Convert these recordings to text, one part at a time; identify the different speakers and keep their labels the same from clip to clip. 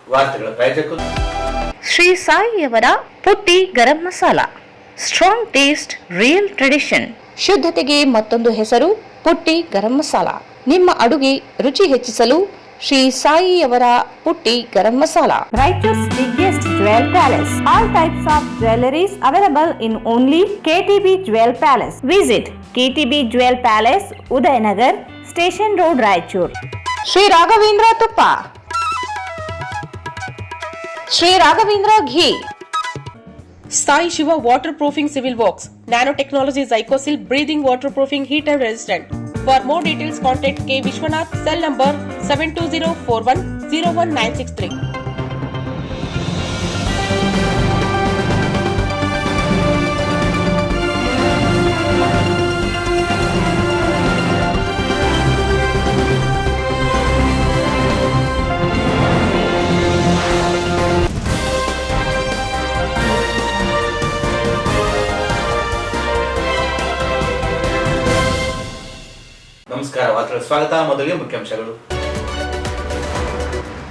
Speaker 1: ವಾರ್ತೆಗಳ ಪ್ರಾಯೋಜಕರು
Speaker 2: ಶ್ರೀ ಸಾಯಿಯವರ Putti garam masala. Strong taste, real tradition. ಶುದ್ಧತೆಗೆ ಮತ್ತೊಂದು ಹೆಸರು ಪುಟ್ಟಿ ಗರಂ ಮಸಾಲ. ನಿಮ್ಮ ಅಡುಗೆ ರುಚಿ ಹೆಚ್ಚಿಸಲು ಶ್ರೀ ಸಾಯಿಯವರ Putti garam masala. Raiturs biggest jewel palace. All types of jewelries available in only KTB Jewel Palace. Visit KTB Jewel Palace, Udayanagar, Station Road, Raichur. Shri Raghavendra ತುಪ್ಪ, ಶ್ರೀ ರಾಘವೇಂದ್ರ ಘೀ.
Speaker 3: Sai Shiva Waterproofing Civil Works, Nanotechnology Zycosil Breathing Waterproofing Heat and Resistant. For more details contact K. Vishwanath, cell number 7204101963.
Speaker 1: ನಮಸ್ಕಾರ. ವಾರ್ತೆಗಳ ಸ್ವಾಗತ. ಮೊದಲಿಗೆ ಮುಖ್ಯಾಂಶಗಳು.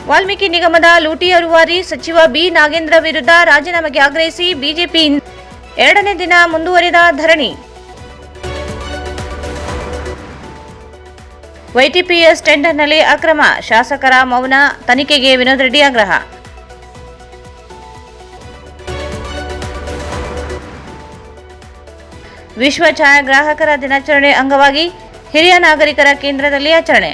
Speaker 2: ವಾಲ್ಮೀಕಿ ನಿಗಮದ ಲೂಟಿ ರೂವಾರಿ ಸಚಿವ ಬಿ ನಾಗೇಂದ್ರ ವಿರುದ್ಧ ರಾಜೀನಾಮೆಗೆ ಆಗ್ರಹಿಸಿ ಬಿಜೆಪಿ 2ನೇ ದಿನ ಮುಂದುವರಿದ ಧರಣಿ. ವೈಟಿಪಿಎಸ್ ಟೆಂಡರ್ನಲ್ಲಿ ಅಕ್ರಮ, ಶಾಸಕರ ಮೌನ, ತನಿಖೆಗೆ ವಿನೋದ್ ರೆಡ್ಡಿ ಆಗ್ರಹ. ವಿಶ್ವ ಛಾಯಾಗ್ರಾಹಕರ ದಿನಾಚರಣೆ ಅಂಗವಾಗಿ ಹಿರಿಯ ನಾಗರಿಕರ ಕೇಂದ್ರದಲ್ಲಿ ಆಚರಣೆ.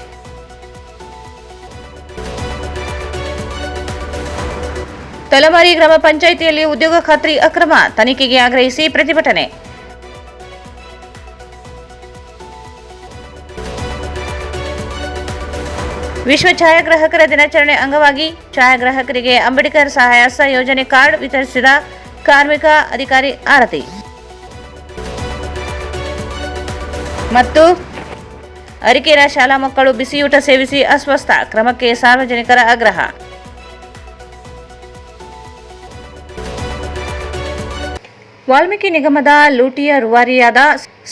Speaker 2: ತಲಮಾರಿ ಗ್ರಾಮ ಪಂಚಾಯಿತಿಯಲ್ಲಿ ಉದ್ಯೋಗ ಖಾತ್ರಿ ಅಕ್ರಮ, ತನಿಖೆಗೆ ಆಗ್ರಹಿಸಿ ಪ್ರತಿಭಟನೆ. ವಿಶ್ವ ಛಾಯಾಗ್ರಾಹಕರ ದಿನಾಚರಣೆ ಅಂಗವಾಗಿ ಛಾಯಾಗ್ರಾಹಕರಿಗೆ ಅಂಬೇಡ್ಕರ್ ಸಹಾಯಹಸ್ತ ಯೋಜನೆ ಕಾರ್ಡ್ ವಿತರಿಸಿದ ಕಾರ್ಮಿಕ ಅಧಿಕಾರಿ ಆರತಿ. ಮತ್ತು ಅರಿಕೆರ ಶಾಲಾ ಮಕ್ಕಳು ಬಿಸಿಯೂಟ ಸೇವಿಸಿ ಅಸ್ವಸ್ಥ, ಕ್ರಮಕ್ಕೆ ಸಾರ್ವಜನಿಕರ ಆಗ್ರಹ. ವಾಲ್ಮೀಕಿ ನಿಗಮದ ಲೂಟಿಯ ರೂವಾರಿಯಾದ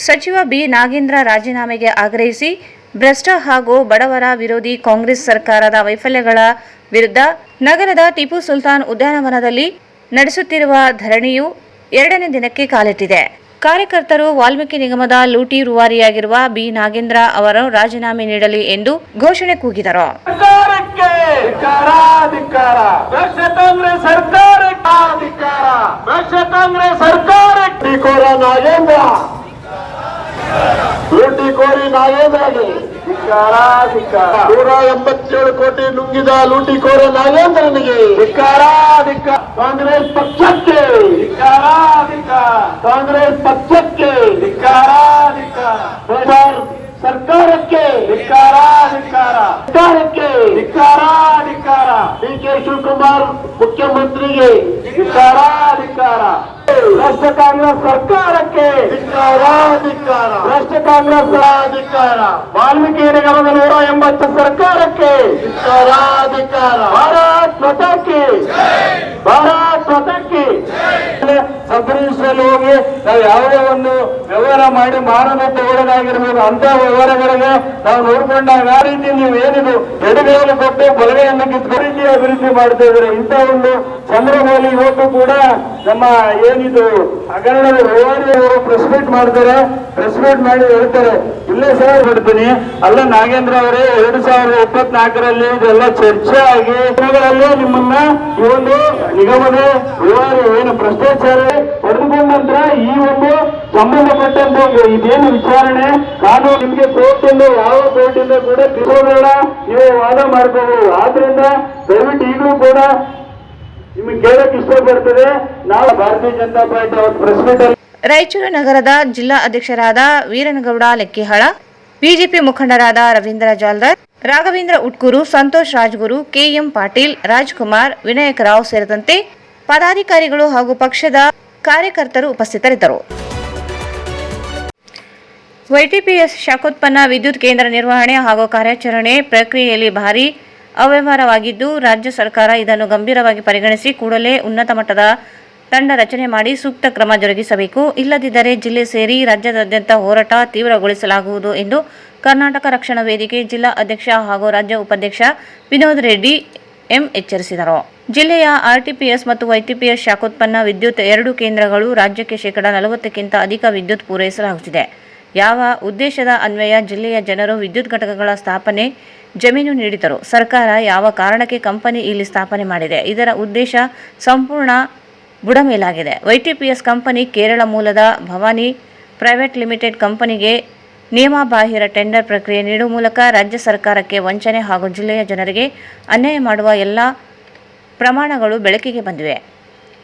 Speaker 2: ಸಚಿವ ಬಿ ನಾಗೇಂದ್ರ ರಾಜೀನಾಮೆಗೆ ಆಗ್ರಹಿಸಿ ಭ್ರಷ್ಟ ಹಾಗೂ ಬಡವರ ವಿರೋಧಿ ಕಾಂಗ್ರೆಸ್ ಸರ್ಕಾರದ ವೈಫಲ್ಯಗಳ ವಿರುದ್ಧ ನಗರದ ಟಿಪ್ಪು ಸುಲ್ತಾನ್ ಉದ್ಯಾನವನದಲ್ಲಿ ನಡೆಸುತ್ತಿರುವ ಧರಣಿಯು 2ನೇ ದಿನಕ್ಕೆ ಕಾಲಿಟ್ಟಿದೆ. ಕಾರ್ಯಕರ್ತರು ವಾಲ್ಮೀಕಿ ನಿಗಮದ ಲೂಟಿ ರೂವಾರಿಯಾಗಿರುವ ಬಿ ನಾಗೇಂದ್ರ ಅವರು ರಾಜೀನಾಮೆ ನೀಡಲಿ ಎಂದು ಘೋಷಣೆ ಕೂಗಿದರು.
Speaker 4: ಲೂಟಿಕೋರಿ ನಾಗೇಂದ್ರಗೆ 187 ಕೋಟಿ ನುಂಗಿದ ಲೂಟಿಕೋರ ನಾಗೇಂದ್ರನಿಗೆ ಕಾಂಗ್ರೆಸ್ ಪಕ್ಷಕ್ಕೆ, ಕಾಂಗ್ರೆಸ್ ಪಕ್ಷಕ್ಕೆ, ಸರ್ಕಾರಕ್ಕೆ, ಸರ್ಕಾರಕ್ಕೆ ಡಿ ಕೆ ಶಿವಕುಮಾರ್ ಮುಖ್ಯಮಂತ್ರಿಗೆ ಭ್ರಷ್ಟ ಕಾಂಗ್ರೆಸ್ ಸರ್ಕಾರಕ್ಕೆ, ಭ್ರಷ್ಟ ಕಾಂಗ್ರೆಸ್ ಅಧಿಕಾರ, ವಾಲ್ಮೀಕಿ ನಿಗಮದ 180 ಸರ್ಕಾರಕ್ಕೆ ಭಾರತ್ ಮಾತಾಕ್ಕೆ, ಭಾರತ್ ಮಾತಾಕ್ಕೆ. ಸಬ್ರಿಜಿಸ್ಟ್ರಲ್ಲಿ ಹೋಗಿ ನಾವು ಯಾವುದೇ ಒಂದು ವ್ಯವಹಾರ ಮಾಡಿ ಮಾನವ ತಗೊಳ್ಳೋದಾಗಿರ್ಬೋದು, ಅಂತ ವ್ಯವಹಾರಗಳಿಗೆ ನಾವು ನೋಡ್ಕೊಂಡಾಗ ಆ ರೀತಿ ನೀವು ಏನಿದು ಎಡಗೈಯನ್ನು ಕೊಟ್ಟು ಬಲಗೈಯನ್ನು ಕಿತ್ತು ರೀತಿ ಅಭಿವೃದ್ಧಿ ಮಾಡ್ತಾ ಇದ್ರೆ ಇಂಥ ಒಂದು ಸಂದರ್ಭದಲ್ಲಿ ಇವತ್ತು ಕೂಡ ನಮ್ಮ ಏನಿದು ಹಗರಣದ ವ್ಯವಹಾರದವರು ಪ್ರೆಸ್ ಮೀಟ್ ಮಾಡ್ತಾರೆ. ಪ್ರೆಸ್ ಮೀಟ್ ಮಾಡಿ ಹೇಳ್ತಾರೆ, ಇಲ್ಲೇ ಸರ್ ಬಿಡ್ತೀನಿ ಅಲ್ಲ ನಾಗೇಂದ್ರ ಅವರೇ 2024ರಲ್ಲಿ ಇದೆಲ್ಲ ಚರ್ಚೆ ಆಗಿ ನಿಮ್ಮನ್ನ ಈ ಒಂದು ನಿಗಮದ ವ್ಯವಹಾರ ಏನು ಭ್ರಷ್ಟಾಚಾರ ಪಡೆದುಕೊಂಡ ನಂತರ ಈ ಒಂದು ಸಂಬಂಧಪಟ್ಟಂತೆ ಇದೇನು ವಿಚಾರಣೆ ಕಾನೂನು ನಿಮ್ಗೆ ಕೋರ್ಟಿಂದ ಯಾವ ಕೋರ್ಟಿಂದ ಕೂಡ ತಿಳ್ಕೋಬೇಡ, ನೀವು ವಾದ ಮಾಡ್ಕೋಬಹುದು. ಆದ್ರಿಂದ ದಯವಿಟ್ಟು ಈಗಲೂ ಕೂಡ ನಿಮಗೆ ಕೇಳಕ್ ಇಷ್ಟಪಡ್ತದೆ. ನಾವು ಭಾರತೀಯ ಜನತಾ ಪಾರ್ಟಿ ಅವರ ಪ್ರೆಸ್ ಮೀಟ್ ಅಲ್ಲಿ
Speaker 2: ರಾಯಚೂರು ನಗರದ ಜಿಲ್ಲಾ ಅಧ್ಯಕ್ಷರಾದ ವೀರನಗೌಡ ಲೆಕ್ಕಿಹಾಳ, ಬಿಜೆಪಿ ಮುಖಂಡರಾದ ರವೀಂದ್ರ ಜಾಲ್ದಾರ್, ರಾಘವೇಂದ್ರ ಉಟ್ಕೂರು, ಸಂತೋಷ್ ರಾಜ್ಗುರು, ಕೆಎಂ ಪಾಟೀಲ್, ರಾಜ್ಕುಮಾರ್, ವಿನಾಯಕ ರಾವ್ ಸೇರಿದಂತೆ ಪದಾಧಿಕಾರಿಗಳು ಹಾಗೂ ಪಕ್ಷದ ಕಾರ್ಯಕರ್ತರು ಉಪಸ್ಥಿತರಿದ್ದರು. ವೈಟಿಪಿಎಸ್ ಶಾಖೋತ್ಪನ್ನ ವಿದ್ಯುತ್ ಕೇಂದ್ರ ನಿರ್ವಹಣೆ ಹಾಗೂ ಕಾರ್ಯಾಚರಣೆ ಪ್ರಕ್ರಿಯೆಯಲ್ಲಿ ಭಾರೀ ಅವ್ಯವಹಾರವಾಗಿದ್ದು, ರಾಜ್ಯ ಸರ್ಕಾರ ಇದನ್ನು ಗಂಭೀರವಾಗಿ ಪರಿಗಣಿಸಿ ಕೂಡಲೇ ಉನ್ನತ ಮಟ್ಟದ ತಂಡ ರಚನೆ ಮಾಡಿ ಸೂಕ್ತ ಕ್ರಮ ಜರುಗಿಸಬೇಕು. ಇಲ್ಲದಿದ್ದರೆ ಜಿಲ್ಲೆ ಸೇರಿ ರಾಜ್ಯಾದ್ಯಂತ ಹೋರಾಟ ತೀವ್ರಗೊಳಿಸಲಾಗುವುದು ಎಂದು ಕರ್ನಾಟಕ ರಕ್ಷಣಾ ವೇದಿಕೆ ಜಿಲ್ಲಾ ಅಧ್ಯಕ್ಷ ಹಾಗೂ ರಾಜ್ಯ ಉಪಾಧ್ಯಕ್ಷ ವಿನೋದ್ ರೆಡ್ಡಿ ಎಂ ಎಚ್ಚರಿಸಿದರು. ಜಿಲ್ಲೆಯ ಆರ್ಟಿಪಿಎಸ್ ಮತ್ತು ವೈಟಿಪಿಎಸ್ ಶಾಖೋತ್ಪನ್ನ ವಿದ್ಯುತ್ 2 ಕೇಂದ್ರಗಳು ರಾಜ್ಯಕ್ಕೆ ಶೇಕಡಾ 40ಕ್ಕಿಂತ ಅಧಿಕ ವಿದ್ಯುತ್ ಪೂರೈಸಲಾಗುತ್ತಿದೆ. ಯಾವ ಉದ್ದೇಶದ ಅನ್ವಯ ಜಿಲ್ಲೆಯ ಜನರು ವಿದ್ಯುತ್ ಘಟಕಗಳ ಸ್ಥಾಪನೆ ಜಮೀನು ನೀಡಿದರು? ಸರ್ಕಾರ ಯಾವ ಕಾರಣಕ್ಕೆ ಕಂಪನಿ ಇಲ್ಲಿ ಸ್ಥಾಪನೆ ಮಾಡಿದೆ? ಇದರ ಉದ್ದೇಶ ಸಂಪೂರ್ಣ ಬುಡಮೇಲಾಗಿದೆ. ವೈಟಿಪಿಎಸ್ ಕಂಪನಿ ಕೇರಳ ಮೂಲದ ಭವಾನಿ ಪ್ರೈವೇಟ್ ಲಿಮಿಟೆಡ್ ಕಂಪನಿಗೆ ನಿಯಮಬಾಹಿರ ಟೆಂಡರ್ ಪ್ರಕ್ರಿಯೆ ನೀಡುವ ಮೂಲಕ ರಾಜ್ಯ ಸರ್ಕಾರಕ್ಕೆ ವಂಚನೆ ಹಾಗೂ ಜಿಲ್ಲೆಯ ಜನರಿಗೆ ಅನ್ಯಾಯ ಮಾಡುವ ಎಲ್ಲ ಪ್ರಮಾಣಗಳು ಬೆಳಕಿಗೆ ಬಂದಿವೆ.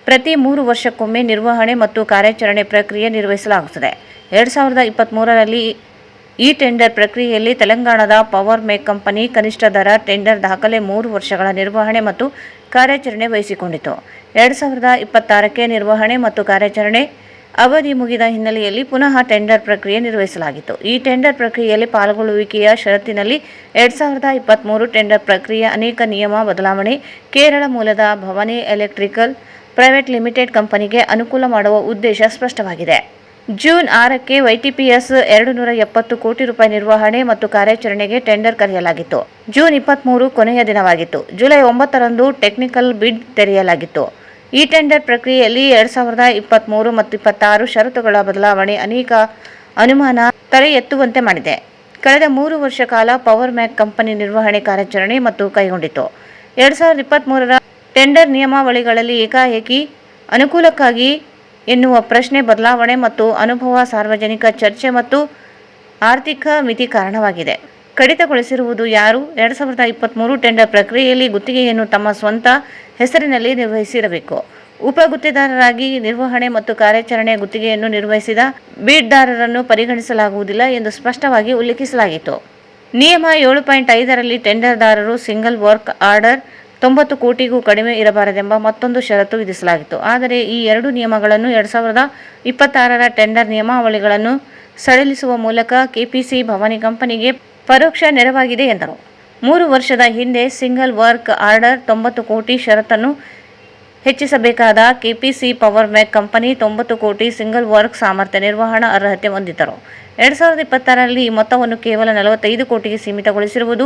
Speaker 2: ಪ್ರತಿ 3 ವರ್ಷಕ್ಕೊಮ್ಮೆ ನಿರ್ವಹಣೆ ಮತ್ತು ಕಾರ್ಯಾಚರಣೆ ಪ್ರಕ್ರಿಯೆ ನಿರ್ವಹಿಸಲಾಗುತ್ತದೆ. 2023ರಲ್ಲಿ ಈ ಟೆಂಡರ್ ಪ್ರಕ್ರಿಯೆಯಲ್ಲಿ ತೆಲಂಗಾಣದ ಪವರ್ ಮೇಕ್ ಕಂಪನಿ ಕನಿಷ್ಠ ದರ ಟೆಂಡರ್ ದಾಖಲೆ 3 ವರ್ಷಗಳ ನಿರ್ವಹಣೆ ಮತ್ತು ಕಾರ್ಯಾಚರಣೆ ವಹಿಸಿಕೊಂಡಿತು. 2026ಕ್ಕೆ ನಿರ್ವಹಣೆ ಮತ್ತು ಕಾರ್ಯಾಚರಣೆ ಅವಧಿ ಮುಗಿದ ಹಿನ್ನೆಲೆಯಲ್ಲಿ ಪುನಃ ಟೆಂಡರ್ ಪ್ರಕ್ರಿಯೆ ನಿರ್ವಹಿಸಲಾಗಿತ್ತು. ಈ ಟೆಂಡರ್ ಪ್ರಕ್ರಿಯೆಯಲ್ಲಿ ಪಾಲ್ಗೊಳ್ಳುವಿಕೆಯ ಷರತ್ತಿನಲ್ಲಿ 2023 ಟೆಂಡರ್ ಪ್ರಕ್ರಿಯೆ ಅನೇಕ ನಿಯಮ ಬದಲಾವಣೆ ಕೇರಳ ಮೂಲದ ಭವಾನಿ ಎಲೆಕ್ಟ್ರಿಕಲ್ ಪ್ರೈವೇಟ್ ಲಿಮಿಟೆಡ್ ಕಂಪನಿಗೆ ಅನುಕೂಲ ಮಾಡುವ ಉದ್ದೇಶ ಸ್ಪಷ್ಟವಾಗಿದೆ. ಜೂನ್ 6ಕ್ಕೆ ವೈಟಿಪಿಎಸ್ 270 ಕೋಟಿ ರೂಪಾಯಿ ನಿರ್ವಹಣೆ ಮತ್ತು ಕಾರ್ಯಾಚರಣೆಗೆ ಟೆಂಡರ್ ಕರೆಯಲಾಗಿತ್ತು. ಜೂನ್ 23 ಕೊನೆಯ ದಿನವಾಗಿತ್ತು. ಜುಲೈ 9ರಂದು ಟೆಕ್ನಿಕಲ್ ಬಿಡ್ ತೆರೆಯಲಾಗಿತ್ತು. ಈ ಟೆಂಡರ್ ಪ್ರಕ್ರಿಯೆಯಲ್ಲಿ 2023 ಮತ್ತು 26 ಷರತ್ತುಗಳ ಬದಲಾವಣೆ ಅನೇಕ ಅನುಮಾನ ತಲೆ ಎತ್ತುವಂತೆ ಮಾಡಿದೆ. ಕಳೆದ 3 ವರ್ಷ ಕಾಲ ಪವರ್ ಮ್ಯಾಕ್ ಕಂಪನಿ ನಿರ್ವಹಣೆ ಕಾರ್ಯಾಚರಣೆ ಮತ್ತು ಕೈಗೊಂಡಿತು. 2023ರ ಟೆಂಡರ್ ನಿಯಮಾವಳಿಗಳಲ್ಲಿ ಏಕಾಏಕಿ ಅನುಕೂಲಕ್ಕಾಗಿ ಎನ್ನುವ ಪ್ರಶ್ನೆ ಬದಲಾವಣೆ ಮತ್ತು ಅನುಭವ ಸಾರ್ವಜನಿಕ ಚರ್ಚೆ ಮತ್ತು ಆರ್ಥಿಕ ಮಿತಿ ಕಾರಣವಾಗಿದೆ. ಕಡಿತಗೊಳಿಸಿರುವುದು ಯಾರು? 2023 ಟೆಂಡರ್ ಪ್ರಕ್ರಿಯೆಯಲ್ಲಿ ಗುತ್ತಿಗೆಯನ್ನು ತಮ್ಮ ಸ್ವಂತ ಹೆಸರಿನಲ್ಲಿ ನಿರ್ವಹಿಸಿರಬೇಕು. ಉಪ ಗುತ್ತಿಗೆದಾರರಾಗಿ ನಿರ್ವಹಣೆ ಮತ್ತು ಕಾರ್ಯಾಚರಣೆ ಗುತ್ತಿಗೆಯನ್ನು ನಿರ್ವಹಿಸಿದ ಬಿಡ್ದಾರರನ್ನು ಪರಿಗಣಿಸಲಾಗುವುದಿಲ್ಲ ಎಂದು ಸ್ಪಷ್ಟವಾಗಿ ಉಲ್ಲೇಖಿಸಲಾಗಿತ್ತು. ನಿಯಮ 7.5ರಲ್ಲಿ ಟೆಂಡರ್ದಾರರು ಸಿಂಗಲ್ ವರ್ಕ್ ಆರ್ಡರ್ 90 ಕೋಟಿಗೂ ಕಡಿಮೆ ಇರಬಾರದೆಂಬ ಮತ್ತೊಂದು ಷರತ್ತು ವಿಧಿಸಲಾಗಿತ್ತು. ಆದರೆ ಈ 2 ನಿಯಮಗಳನ್ನು 2026ರ ಟೆಂಡರ್ ನಿಯಮಾವಳಿಗಳನ್ನು ಸಡಿಲಿಸುವ ಮೂಲಕ ಕೆಪಿಸಿ ಭವಾನಿ ಕಂಪನಿಗೆ ಪರೋಕ್ಷ ನೆರವಾಗಿದೆ ಎಂದರು. 3 ವರ್ಷದ ಹಿಂದೆ ಸಿಂಗಲ್ ವರ್ಕ್ ಆರ್ಡರ್ 90 ಕೋಟಿ ಷರತ್ತನ್ನು ಹೆಚ್ಚಿಸಬೇಕಾದ ಕೆಪಿಸಿ ಪವರ್ ಮ್ಯಾಕ್ ಕಂಪನಿ 90 ಕೋಟಿ ಸಿಂಗಲ್ ವರ್ಕ್ ಸಾಮರ್ಥ್ಯ ನಿರ್ವಹಣಾ ಅರ್ಹತೆ ಹೊಂದಿದ್ದರು. 2026ರಲ್ಲಿ ಈ ಮೊತ್ತವನ್ನು ಕೇವಲ 45 ಕೋಟಿಗೆ ಸೀಮಿತಗೊಳಿಸಿರುವುದು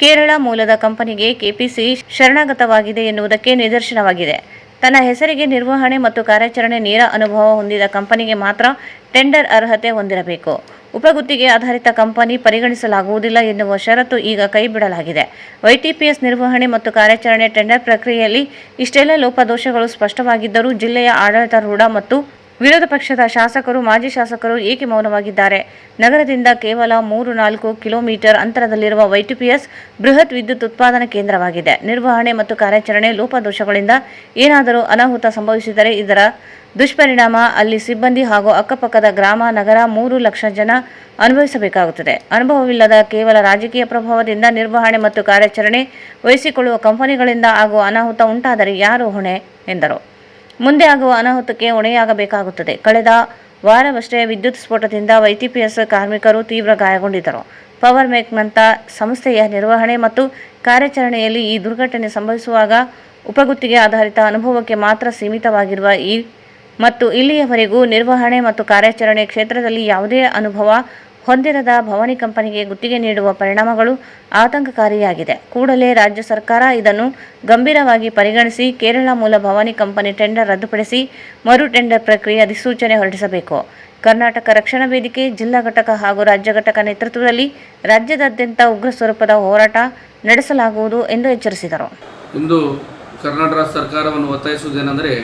Speaker 2: ಕೇರಳ ಮೂಲದ ಕಂಪನಿಗೆ ಕೆಪಿಸಿ ಶರಣಾಗತವಾಗಿದೆ ಎನ್ನುವುದಕ್ಕೆ ನಿದರ್ಶನವಾಗಿದೆ. ತನ್ನ ಹೆಸರಿಗೆ ನಿರ್ವಹಣೆ ಮತ್ತು ಕಾರ್ಯಾಚರಣೆ ನೇರ ಅನುಭವ ಹೊಂದಿದ ಕಂಪನಿಗೆ ಮಾತ್ರ ಟೆಂಡರ್ ಅರ್ಹತೆ ಹೊಂದಿರಬೇಕು. ಉಪಗುತ್ತಿಗೆ ಆಧಾರಿತ ಕಂಪನಿ ಪರಿಗಣಿಸಲಾಗುವುದಿಲ್ಲ ಎನ್ನುವ ಷರತ್ತು ಈಗ ಕೈಬಿಡಲಾಗಿದೆ. ವೈಟಿಪಿಎಸ್ ನಿರ್ವಹಣೆ ಮತ್ತು ಕಾರ್ಯಾಚರಣೆ ಟೆಂಡರ್ ಪ್ರಕ್ರಿಯೆಯಲ್ಲಿ ಇಷ್ಟೆಲ್ಲ ಲೋಪದೋಷಗಳು ಸ್ಪಷ್ಟವಾಗಿದ್ದರೂ ಜಿಲ್ಲೆಯ ಆಡಳಿತಾರೂಢ ಮತ್ತು ವಿರೋಧ ಪಕ್ಷದ ಶಾಸಕರು ಮಾಜಿ ಶಾಸಕರು ಏಕೆ ಮೌನವಾಗಿದ್ದಾರೆ? ನಗರದಿಂದ ಕೇವಲ 3-4 ಕಿಲೋಮೀಟರ್ ಅಂತರದಲ್ಲಿರುವ ವೈಟಿಪಿಎಸ್ ಬೃಹತ್ ವಿದ್ಯುತ್ ಉತ್ಪಾದನಾ ಕೇಂದ್ರವಾಗಿದೆ. ನಿರ್ವಹಣೆ ಮತ್ತು ಕಾರ್ಯಾಚರಣೆ ಲೋಪದೋಷಗಳಿಂದ ಏನಾದರೂ ಅನಾಹುತ ಸಂಭವಿಸಿದರೆ ಇದರ ದುಷ್ಪರಿಣಾಮ ಅಲ್ಲಿ ಸಿಬ್ಬಂದಿ ಹಾಗೂ ಅಕ್ಕಪಕ್ಕದ ಗ್ರಾಮ ನಗರ 3 ಲಕ್ಷ ಜನ ಅನುಭವಿಸಬೇಕಾಗುತ್ತದೆ. ಅನುಭವವಿಲ್ಲದ ಕೇವಲ ರಾಜಕೀಯ ಪ್ರಭಾವದಿಂದ ನಿರ್ವಹಣೆ ಮತ್ತು ಕಾರ್ಯಾಚರಣೆ ವಹಿಸಿಕೊಳ್ಳುವ ಕಂಪನಿಗಳಿಂದ ಆಗುವ ಅನಾಹುತ ಉಂಟಾದರೆ ಯಾರು ಹೊಣೆ ಎಂದರು. ಮುಂದೆ ಆಗುವ ಅನಾಹುತಕ್ಕೆ ಹೊಣೆಯಾಗಬೇಕಾಗುತ್ತದೆ. ಕಳೆದ ವಾರವಷ್ಟೇ ವಿದ್ಯುತ್ ಸ್ಫೋಟದಿಂದ ವೈಟಿಪಿಎಸ್ ಕಾರ್ಮಿಕರು ತೀವ್ರ ಗಾಯಗೊಂಡಿದ್ದರು. ಪವರ್ ಮೇಕ್ನಂಥ ಸಂಸ್ಥೆಯ ನಿರ್ವಹಣೆ ಮತ್ತು ಕಾರ್ಯಾಚರಣೆಯಲ್ಲಿ ಈ ದುರ್ಘಟನೆ ಸಂಭವಿಸುವಾಗ ಉಪಗುತ್ತಿಗೆ ಆಧಾರಿತ ಅನುಭವಕ್ಕೆ ಮಾತ್ರ ಸೀಮಿತವಾಗಿರುವ ಮತ್ತು ಇಲ್ಲಿಯವರೆಗೂ ನಿರ್ವಹಣೆ ಮತ್ತು ಕಾರ್ಯಾಚರಣೆ ಕ್ಷೇತ್ರದಲ್ಲಿ ಯಾವುದೇ ಅನುಭವ ಹೊಂದಿರದ ಭವಾನಿ ಕಂಪನಿಗೆ ಗುತ್ತಿಗೆ ನೀಡುವ ಪರಿಣಾಮಗಳು ಆತಂಕಕಾರಿಯಾಗಿದೆ. ಕೂಡಲೇ ರಾಜ್ಯ ಸರ್ಕಾರ ಇದನ್ನು ಗಂಭೀರವಾಗಿ ಪರಿಗಣಿಸಿ ಕೇರಳ ಮೂಲ ಭವಾನಿ ಕಂಪನಿ ಟೆಂಡರ್ ರದ್ದುಪಡಿಸಿ ಮರು ಟೆಂಡರ್ ಪ್ರಕ್ರಿಯೆ ಅಧಿಸೂಚನೆ ಹೊರಡಿಸಬೇಕು. ಕರ್ನಾಟಕ ರಕ್ಷಣಾ ವೇದಿಕೆ ಜಿಲ್ಲಾ ಘಟಕ ಹಾಗೂ ರಾಜ್ಯ ಘಟಕ ನೇತೃತ್ವದಲ್ಲಿ ರಾಜ್ಯದಾದ್ಯಂತ ಉಗ್ರ ಸ್ವರೂಪದ ಹೋರಾಟ ನಡೆಸಲಾಗುವುದು ಎಂದು ಎಚ್ಚರಿಸಿದರು.
Speaker 5: ಇಂದು ಕರ್ನಾಟಕ ಸರ್ಕಾರವನ್ನು ಒತ್ತಾಯಿಸುವುದೇನೆಂದರೆ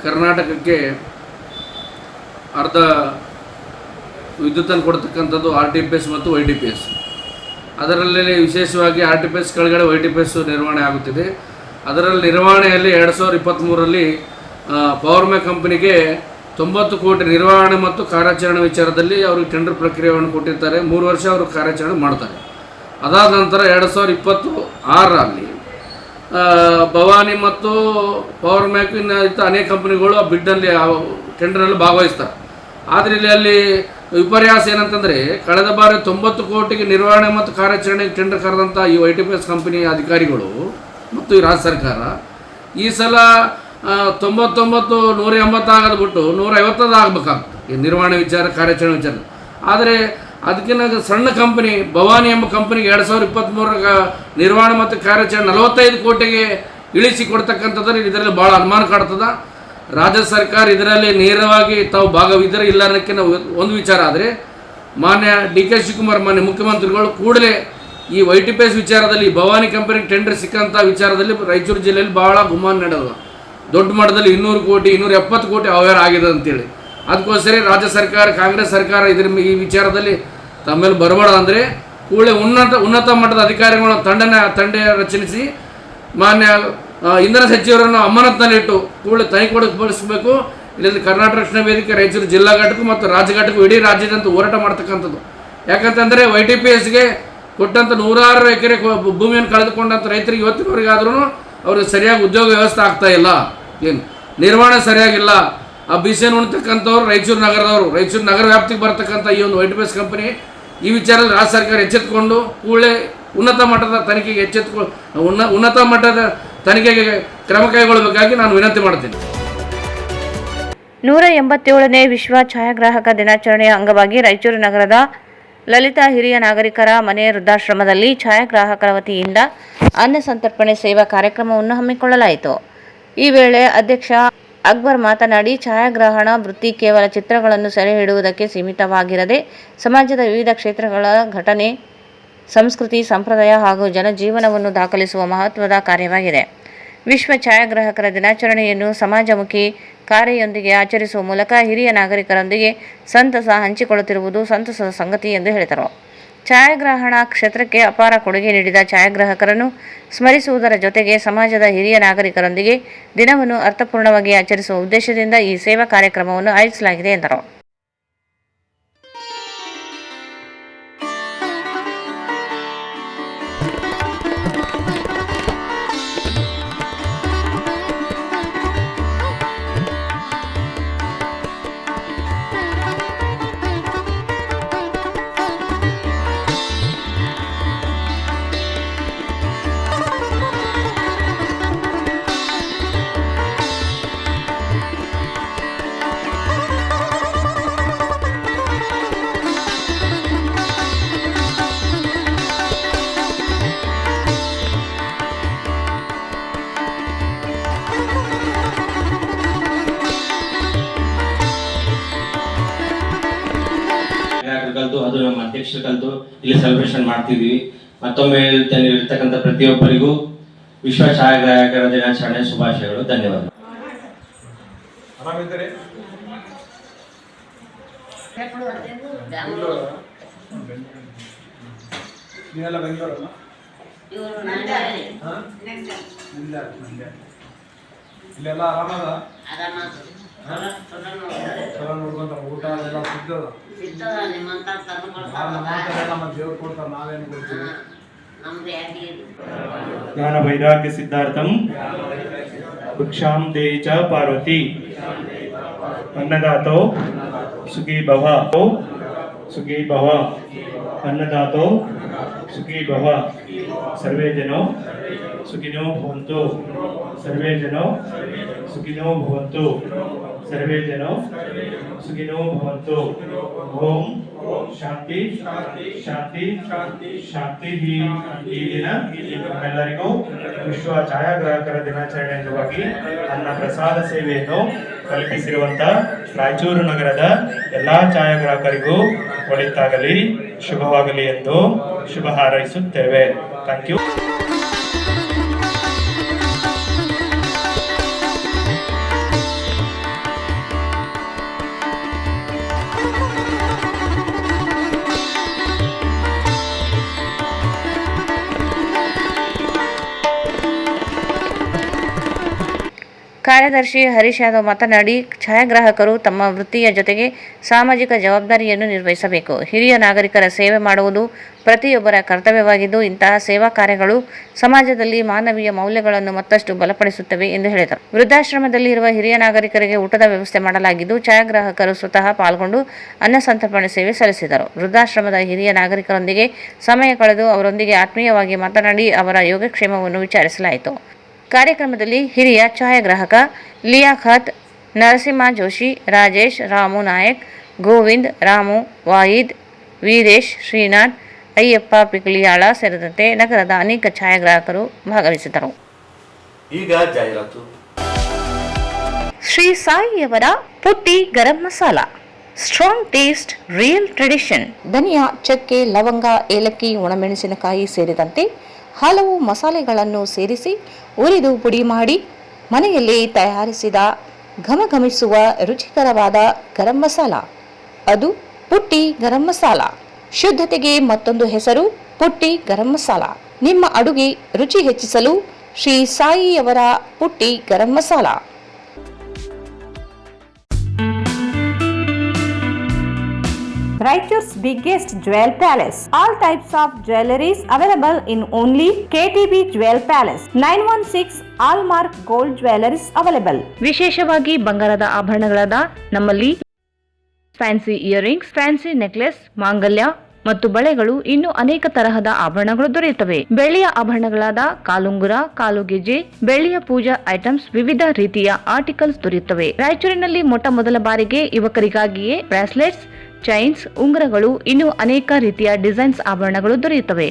Speaker 5: ಕರ್ನಾಟಕಕ್ಕೆ ಅರ್ಧ ವಿದ್ಯುತ್ತನ್ನು ಕೊಡ್ತಕ್ಕಂಥದ್ದು RTPS ಮತ್ತು YTPS. ಅದರಲ್ಲಿ ವಿಶೇಷವಾಗಿ RTPS ಕೆಳಗಡೆ YTPS ನಿರ್ವಹಣೆ ಆಗುತ್ತಿದೆ. ಅದರಲ್ಲಿ ನಿರ್ವಹಣೆಯಲ್ಲಿ 2023ರಲ್ಲಿ ಪವರ್ ಮ್ಯಾಕ್ ಕಂಪನಿಗೆ 90 ಕೋಟಿ ನಿರ್ವಹಣೆ ಮತ್ತು ಕಾರ್ಯಾಚರಣೆ ವಿಚಾರದಲ್ಲಿ ಅವ್ರಿಗೆ ಟೆಂಡರ್ ಪ್ರಕ್ರಿಯೆಯನ್ನು ಕೊಟ್ಟಿರ್ತಾರೆ. 3 ವರ್ಷ ಅವರು ಕಾರ್ಯಾಚರಣೆ ಮಾಡ್ತಾರೆ. ಅದಾದ ನಂತರ 2026ರಲ್ಲಿ ಭವಾನಿ ಮತ್ತು ಪವರ್ ಮ್ಯಾಕಿನ ಅನೇಕ ಕಂಪನಿಗಳು ಆ ಬಿಡ್ನಲ್ಲಿ ಟೆಂಡರಲ್ಲಿ ಭಾಗವಹಿಸ್ತಾರೆ. ಆದರೆ ಅಲ್ಲಿ ವಿಪರ್ಯಾಸ ಏನಂತಂದರೆ ಕಳೆದ ಬಾರಿ 90 ಕೋಟಿಗೆ ನಿರ್ವಹಣೆ ಮತ್ತು ಕಾರ್ಯಾಚರಣೆಗೆ ಟೆಂಡರ್ ಕರೆದಂಥ ಈ YTPS ಕಂಪನಿ ಅಧಿಕಾರಿಗಳು ಮತ್ತು ಈ ರಾಜ್ಯ ಸರ್ಕಾರ ಈ ಸಲ 99 180 ಆಗೋದು ಬಿಟ್ಟು 150 ಆಗಬೇಕಾಗ್ತದೆ ಈ ನಿರ್ವಹಣೆ ವಿಚಾರ ಕಾರ್ಯಾಚರಣೆ ವಿಚಾರ. ಆದರೆ ಅದಕ್ಕಿಂತ ಸಣ್ಣ ಕಂಪನಿ ಭವಾನಿ ಎಂಬ ಕಂಪನಿಗೆ 2023 ನಿರ್ವಹಣೆ ಮತ್ತು ಕಾರ್ಯಾಚರಣೆ 45 ಕೋಟಿಗೆ ಇಳಿಸಿ ಕೊಡ್ತಕ್ಕಂಥದ್ದು ಇದರಲ್ಲಿ ಭಾಳ ಅನುಮಾನ ಕಾಡ್ತದ. ರಾಜ್ಯ ಸರ್ಕಾರ ಇದರಲ್ಲಿ ನೇರವಾಗಿ ತಾವು ಭಾಗವಿದ್ದರೆ ಇಲ್ಲ ಅನ್ನೋಕ್ಕೆ ನಾವು ಒಂದು ವಿಚಾರ. ಆದರೆ ಮಾನ್ಯ DK ಶಿವಕುಮಾರ್ ಮಾನ್ಯ ಮುಖ್ಯಮಂತ್ರಿಗಳು ಕೂಡಲೇ ಈ YTPS ವಿಚಾರದಲ್ಲಿ ಭವಾನಿ ಕಂಪನಿಗೆ ಟೆಂಡರ್ ಸಿಕ್ಕಂಥ ವಿಚಾರದಲ್ಲಿ ರಾಯಚೂರು ಜಿಲ್ಲೆಯಲ್ಲಿ ಭಾಳ ಗುಮಾನ ನಡೆದ. ದೊಡ್ಡ ಮಟ್ಟದಲ್ಲಿ 200 ಕೋಟಿ 270 ಕೋಟಿ ಅವ್ಯವಹಾರ ಆಗಿದೆ ಅಂತೇಳಿ. ಅದಕ್ಕೋಸ್ಕರ ರಾಜ್ಯ ಸರ್ಕಾರ ಕಾಂಗ್ರೆಸ್ ಸರ್ಕಾರ ಈ ವಿಚಾರದಲ್ಲಿ ತಮ್ಮೇಲೆ ಬರಬೇಡ ಅಂದರೆ ಕೂಡಲೇ ಉನ್ನತ ಮಟ್ಟದ ಅಧಿಕಾರಿಗಳ ತಂಡ ರಚಿಸಿ ಮಾನ್ಯ ಇಂಧನ ಸಚಿವರನ್ನು ಅಮಾನತ್ನಲ್ಲಿಟ್ಟು ಕೂಡಲೇ ತನಿಖೆಗೊಳಿಸಬೇಕು. ಇಲ್ಲದೆ ಕರ್ನಾಟಕ ರಕ್ಷಣಾ ವೇದಿಕೆ ರಾಯಚೂರು ಜಿಲ್ಲಾ ಘಟಕ ಮತ್ತು ರಾಜ್ಯ ಘಟಕ ಇಡೀ ರಾಜ್ಯದಂತ ಹೋರಾಟ ಮಾಡ್ತಕ್ಕಂಥದ್ದು. ಯಾಕಂತಂದರೆ YTPSಗೆ ಕೊಟ್ಟಂಥ 106 ಎಕರೆ ಭೂಮಿಯನ್ನು ಕಳೆದುಕೊಂಡಂಥ ರೈತರಿಗೆ ಇವತ್ತಿನವರೆಗಾದ್ರೂ ಅವ್ರಿಗೆ ಸರಿಯಾಗಿ ಉದ್ಯೋಗ ವ್ಯವಸ್ಥೆ ಆಗ್ತಾ ಇಲ್ಲ, ಏನು ನಿರ್ವಹಣೆ ಸರಿಯಾಗಿಲ್ಲ. ಆ BCN ಉಣ್ತಕ್ಕಂಥವ್ರು ರಾಯಚೂರು ನಗರದವರು, ರಾಯಚೂರು ನಗರ ವ್ಯಾಪ್ತಿಗೆ ಬರ್ತಕ್ಕಂಥ ಈ ಒಂದು YTPS ಕಂಪನಿ ಈ ವಿಚಾರದಲ್ಲಿ ರಾಜ್ಯ ಸರ್ಕಾರ ಎಚ್ಚೆತ್ತುಕೊಂಡು ಕೂಡಲೇ ಉನ್ನತ ಮಟ್ಟದ ತನಿಖೆಗೆ ಕ್ರಮ ಕೈಗೊಳ್ಳಬೇಕಾಗಿ ನಾನು ವಿನಂತಿ ಮಾಡ್ತೀನಿ.
Speaker 2: 187ನೇ ವಿಶ್ವ ಛಾಯಾಗ್ರಾಹಕ ದಿನಾಚರಣೆಯ ಅಂಗವಾಗಿ ರಾಯಚೂರು ನಗರದ ಲಲಿತಾ ಹಿರಿಯ ನಾಗರಿಕರ ಮನೆ ವೃದ್ಧಾಶ್ರಮದಲ್ಲಿ ಛಾಯಾಗ್ರಾಹಕರ ವತಿಯಿಂದ ಅನ್ನ ಸಂತರ್ಪಣೆ ಸೇವಾ ಕಾರ್ಯಕ್ರಮವನ್ನು ಹಮ್ಮಿಕೊಳ್ಳಲಾಯಿತು. ಈ ವೇಳೆ ಅಧ್ಯಕ್ಷ ಅಕ್ಬರ್ ಮಾತನಾಡಿ, ಛಾಯಾಗ್ರಹಣ ವೃತ್ತಿ ಕೇವಲ ಚಿತ್ರಗಳನ್ನು ಸೆರೆ ಹಿಡುವುದಕ್ಕೆ ಸೀಮಿತವಾಗಿರದೆ ಸಮಾಜದ ವಿವಿಧ ಕ್ಷೇತ್ರಗಳ ಘಟನೆ, ಸಂಸ್ಕೃತಿ, ಸಂಪ್ರದಾಯ ಹಾಗೂ ಜನಜೀವನವನ್ನು ದಾಖಲಿಸುವ ಮಹತ್ವದ ಕಾರ್ಯವಾಗಿದೆ. ವಿಶ್ವ ಛಾಯಾಗ್ರಾಹಕರ ದಿನಾಚರಣೆಯನ್ನು ಸಮಾಜಮುಖಿ ಕಾರ್ಯದೊಂದಿಗೆ ಆಚರಿಸುವ ಮೂಲಕ ಹಿರಿಯ ನಾಗರಿಕರೊಂದಿಗೆ ಸಂತಸ ಹಂಚಿಕೊಳ್ಳುತ್ತಿರುವುದು ಸಂತಸದ ಸಂಗತಿ ಎಂದು ಹೇಳಿದರು. ಛಾಯಾಗ್ರಹಣ ಕ್ಷೇತ್ರಕ್ಕೆ ಅಪಾರ ಕೊಡುಗೆ ನೀಡಿದ ಛಾಯಾಗ್ರಾಹಕರನ್ನು ಸ್ಮರಿಸುವುದರ ಜೊತೆಗೆ ಸಮಾಜದ ಹಿರಿಯ ನಾಗರಿಕರೊಂದಿಗೆ ದಿನವನ್ನು ಅರ್ಥಪೂರ್ಣವಾಗಿ ಆಚರಿಸುವ ಉದ್ದೇಶದಿಂದ ಈ ಸೇವಾ ಕಾರ್ಯಕ್ರಮವನ್ನು ಆಯೋಜಿಸಲಾಗಿದೆ ಎಂದರು.
Speaker 6: ಕಲ್ತು ಅದು ನಮ್ಮ ಅಧ್ಯಕ್ಷರು ಕಲ್ತು ಇಲ್ಲಿ ಸೆಲೆಬ್ರೇಷನ್ ಮಾಡ್ತಿದ್ವಿ. ಮತ್ತೊಮ್ಮೆ ಇರ್ತಕ್ಕಂಥ ಪ್ರತಿಯೊಬ್ಬರಿಗೂ ವಿಶ್ವ ಛಾಯಾಗ್ರಾಹಕರ ದಿನಾಚರಣೆ ಶುಭಾಶಯಗಳು. ಧನ್ಯವಾದ.
Speaker 4: ಇಲ್ಲೆಲ್ಲ ಆರಾಮದ ಚಲೋ ನೋಡ್ಕೊಂತ ಊಟ ಎಲ್ಲ ಸಿಗ್ತದ ನಮ್ಮ ದೇವ್ರು ಕೊಡ್ತಾರ, ನಾವೇನು ಕೊಡ್ತೀವಿ.
Speaker 7: ಜ್ಞಾನ ವೈರಾಗ್ಯ ಸಿದ್ಧಾರ್ಥಂ ವೃಕ್ಷಾಂ ದೇಹಿ ಚ ಪಾರ್ವತಿ ಅನ್ನದಾತೋ ಸುಖೀ ಭವ ಸುಖೀ ಭವ ಅನ್ನದಾತೋ ಸುಖೀ ಭವ ಸರ್ವೇ ಜನೋ ಸುಖಿನೋ ಭವಂತು ಸರ್ವೇ ಜನೋ ಸುಖಿನೋ ಭವಂತು ಸರ್ವೇ ಜನೋ ಸುಖಿನೋ ಭವಂತು. ಓಂ ಶಾಂತಿ ಶಾಂತಿ ಶಾಂತಿ. ಈ ದಿನ ನಮ್ಮೆಲ್ಲರಿಗೂ ವಿಶ್ವ ಛಾಯಾಗ್ರಾಹಕರ ದಿನಾಚರಣೆ ಅಂಗವಾಗಿ ಅನ್ನ ಪ್ರಸಾದ ಸೇವೆಯನ್ನು ಕಲ್ಪಿಸಿರುವಂತ ರಾಯಚೂರು ನಗರದ ಎಲ್ಲಾ ಛಾಯಾಗ್ರಾಹಕರಿಗೂ ಒಳಿತಾಗಲಿ, ಶುಭವಾಗಲಿ ಎಂದು ಶುಭ ಹಾರೈಸುತ್ತೇವೆ. Thank you.
Speaker 2: ಕಾರ್ಯದರ್ಶಿ ಹರೀಶ್ ಯಾದವ್ ಮಾತನಾಡಿ, ಛಾಯಾಗ್ರಾಹಕರು ತಮ್ಮ ವೃತ್ತಿಯ ಜೊತೆಗೆ ಸಾಮಾಜಿಕ ಜವಾಬ್ದಾರಿಯನ್ನು ನಿರ್ವಹಿಸಬೇಕು. ಹಿರಿಯ ನಾಗರಿಕರ ಸೇವೆ ಮಾಡುವುದು ಪ್ರತಿಯೊಬ್ಬರ ಕರ್ತವ್ಯವಾಗಿದ್ದು, ಇಂತಹ ಸೇವಾ ಕಾರ್ಯಗಳು ಸಮಾಜದಲ್ಲಿ ಮಾನವೀಯ ಮೌಲ್ಯಗಳನ್ನು ಮತ್ತಷ್ಟು ಬಲಪಡಿಸುತ್ತವೆ ಎಂದು ಹೇಳಿದರು. ವೃದ್ಧಾಶ್ರಮದಲ್ಲಿ ಇರುವ ಹಿರಿಯ ನಾಗರಿಕರಿಗೆ ಊಟದ ವ್ಯವಸ್ಥೆ ಮಾಡಲಾಗಿದ್ದು, ಛಾಯಾಗ್ರಾಹಕರು ಸ್ವತಃ ಪಾಲ್ಗೊಂಡು ಅನ್ನ ಸಂತರ್ಪಣೆ ಸೇವೆ ಸಲ್ಲಿಸಿದರು. ವೃದ್ಧಾಶ್ರಮದ ಹಿರಿಯ ನಾಗರಿಕರೊಂದಿಗೆ ಸಮಯ ಕಳೆದು ಅವರೊಂದಿಗೆ ಆತ್ಮೀಯವಾಗಿ ಮಾತನಾಡಿ ಅವರ ಯೋಗಕ್ಷೇಮವನ್ನು ವಿಚಾರಿಸಲಾಯಿತು. ಕಾರ್ಯಕ್ರಮದಲ್ಲಿ ಹಿರಿಯ ಛಾಯಾಗ್ರಾಹಕ ಲಿಯಾಖತ್, ನರಸಿಂಹ ಜೋಶಿ, ರಾಜೇಶ್, ರಾಮು ನಾಯಕ್, ಗೋವಿಂದ್, ರಾಮು, ವಾಹಿದ್, ವೀರೇಶ್, ಶ್ರೀನಾಥ್, ಅಯ್ಯಪ್ಪ ಪಿಕಳಿಯಾಳ ಸೇರಿದಂತೆ ನಗರದ ಅನೇಕ ಛಾಯಾಗ್ರಾಹಕರು ಭಾಗವಹಿಸಿದ್ದರು.
Speaker 1: ಈಗ ಜಾಹೀರಾತು.
Speaker 2: ಶ್ರೀ ಸಾಯಿಯವರ Putti garam masala, strong taste, real tradition. ಧನಿಯಾ, ಚಕ್ಕೆ, ಲವಂಗ, ಏಲಕ್ಕಿ, ಒಣಮೆಣಸಿನಕಾಯಿ ಸೇರಿದಂತೆ ಹಲವು ಮಸಾಲೆಗಳನ್ನು ಸೇರಿಸಿ ಉರಿದು ಪುಡಿ ಮಾಡಿ ಮನೆಯಲ್ಲಿ ತಯಾರಿಸಿದ ಘಮಘಮಿಸುವ ರುಚಿಕರವಾದ ಗರಂ ಮಸಾಲ, ಅದು ಪುಟ್ಟಿ ಗರಂ ಮಸಾಲ. ಶುದ್ಧತೆಗೆ ಮತ್ತೊಂದು ಹೆಸರು ಪುಟ್ಟಿ ಗರಂ ಮಸಾಲ. ನಿಮ್ಮ ಅಡುಗೆ ರುಚಿ ಹೆಚ್ಚಿಸಲು ಶ್ರೀ ಸಾಯಿಯವರ Putti garam masala. Raichur's biggest jewel palace. All types of jewelries available in only KTB Jewel Palace. 916 Allmark Gold Jewelries available. ವಿಶೇಷವಾಗಿ ಬಂಗಾರದ ಆಭರಣಗಳಾದ ನಮ್ಮಲ್ಲಿ ಫ್ಯಾನ್ಸಿ ಇಯರಿಂಗ್ಸ್, ಫ್ಯಾನ್ಸಿ ನೆಕ್ಲೆಸ್, ಮಾಂಗಲ್ಯ ಮತ್ತು ಬಳೆಗಳು, ಇನ್ನು ಅನೇಕ ತರಹದ ಆಭರಣಗಳು ದೊರೆಯುತ್ತವೆ. ಬೆಳ್ಳಿಯ ಆಭರಣಗಳಾದ ಕಾಲುಂಗುರ, ಕಾಲುಗೆಜೆ, ಬೆಳ್ಳಿಯ ಪೂಜಾ ಐಟಮ್ಸ್, ವಿವಿಧ ರೀತಿಯ ಆರ್ಟಿಕಲ್ಸ್ ದೊರೆಯುತ್ತವೆ. ರಾಯಚೂರಿನಲ್ಲಿ ಮೊಟ್ಟ ಮೊದಲ ಬಾರಿಗೆ ಯುವಕರಿಗಾಗಿಯೇ ಬ್ರಾಸ್ಲೆಟ್ಸ್, ಚೈನ್ಸ್, ಉಂಗುರಗಳು, ಇನ್ನು ಅನೇಕ ರೀತಿಯ ಡಿಸೈನ್ಸ್ ಆಭರಣಗಳು ದೊರೆಯುತ್ತವೆ.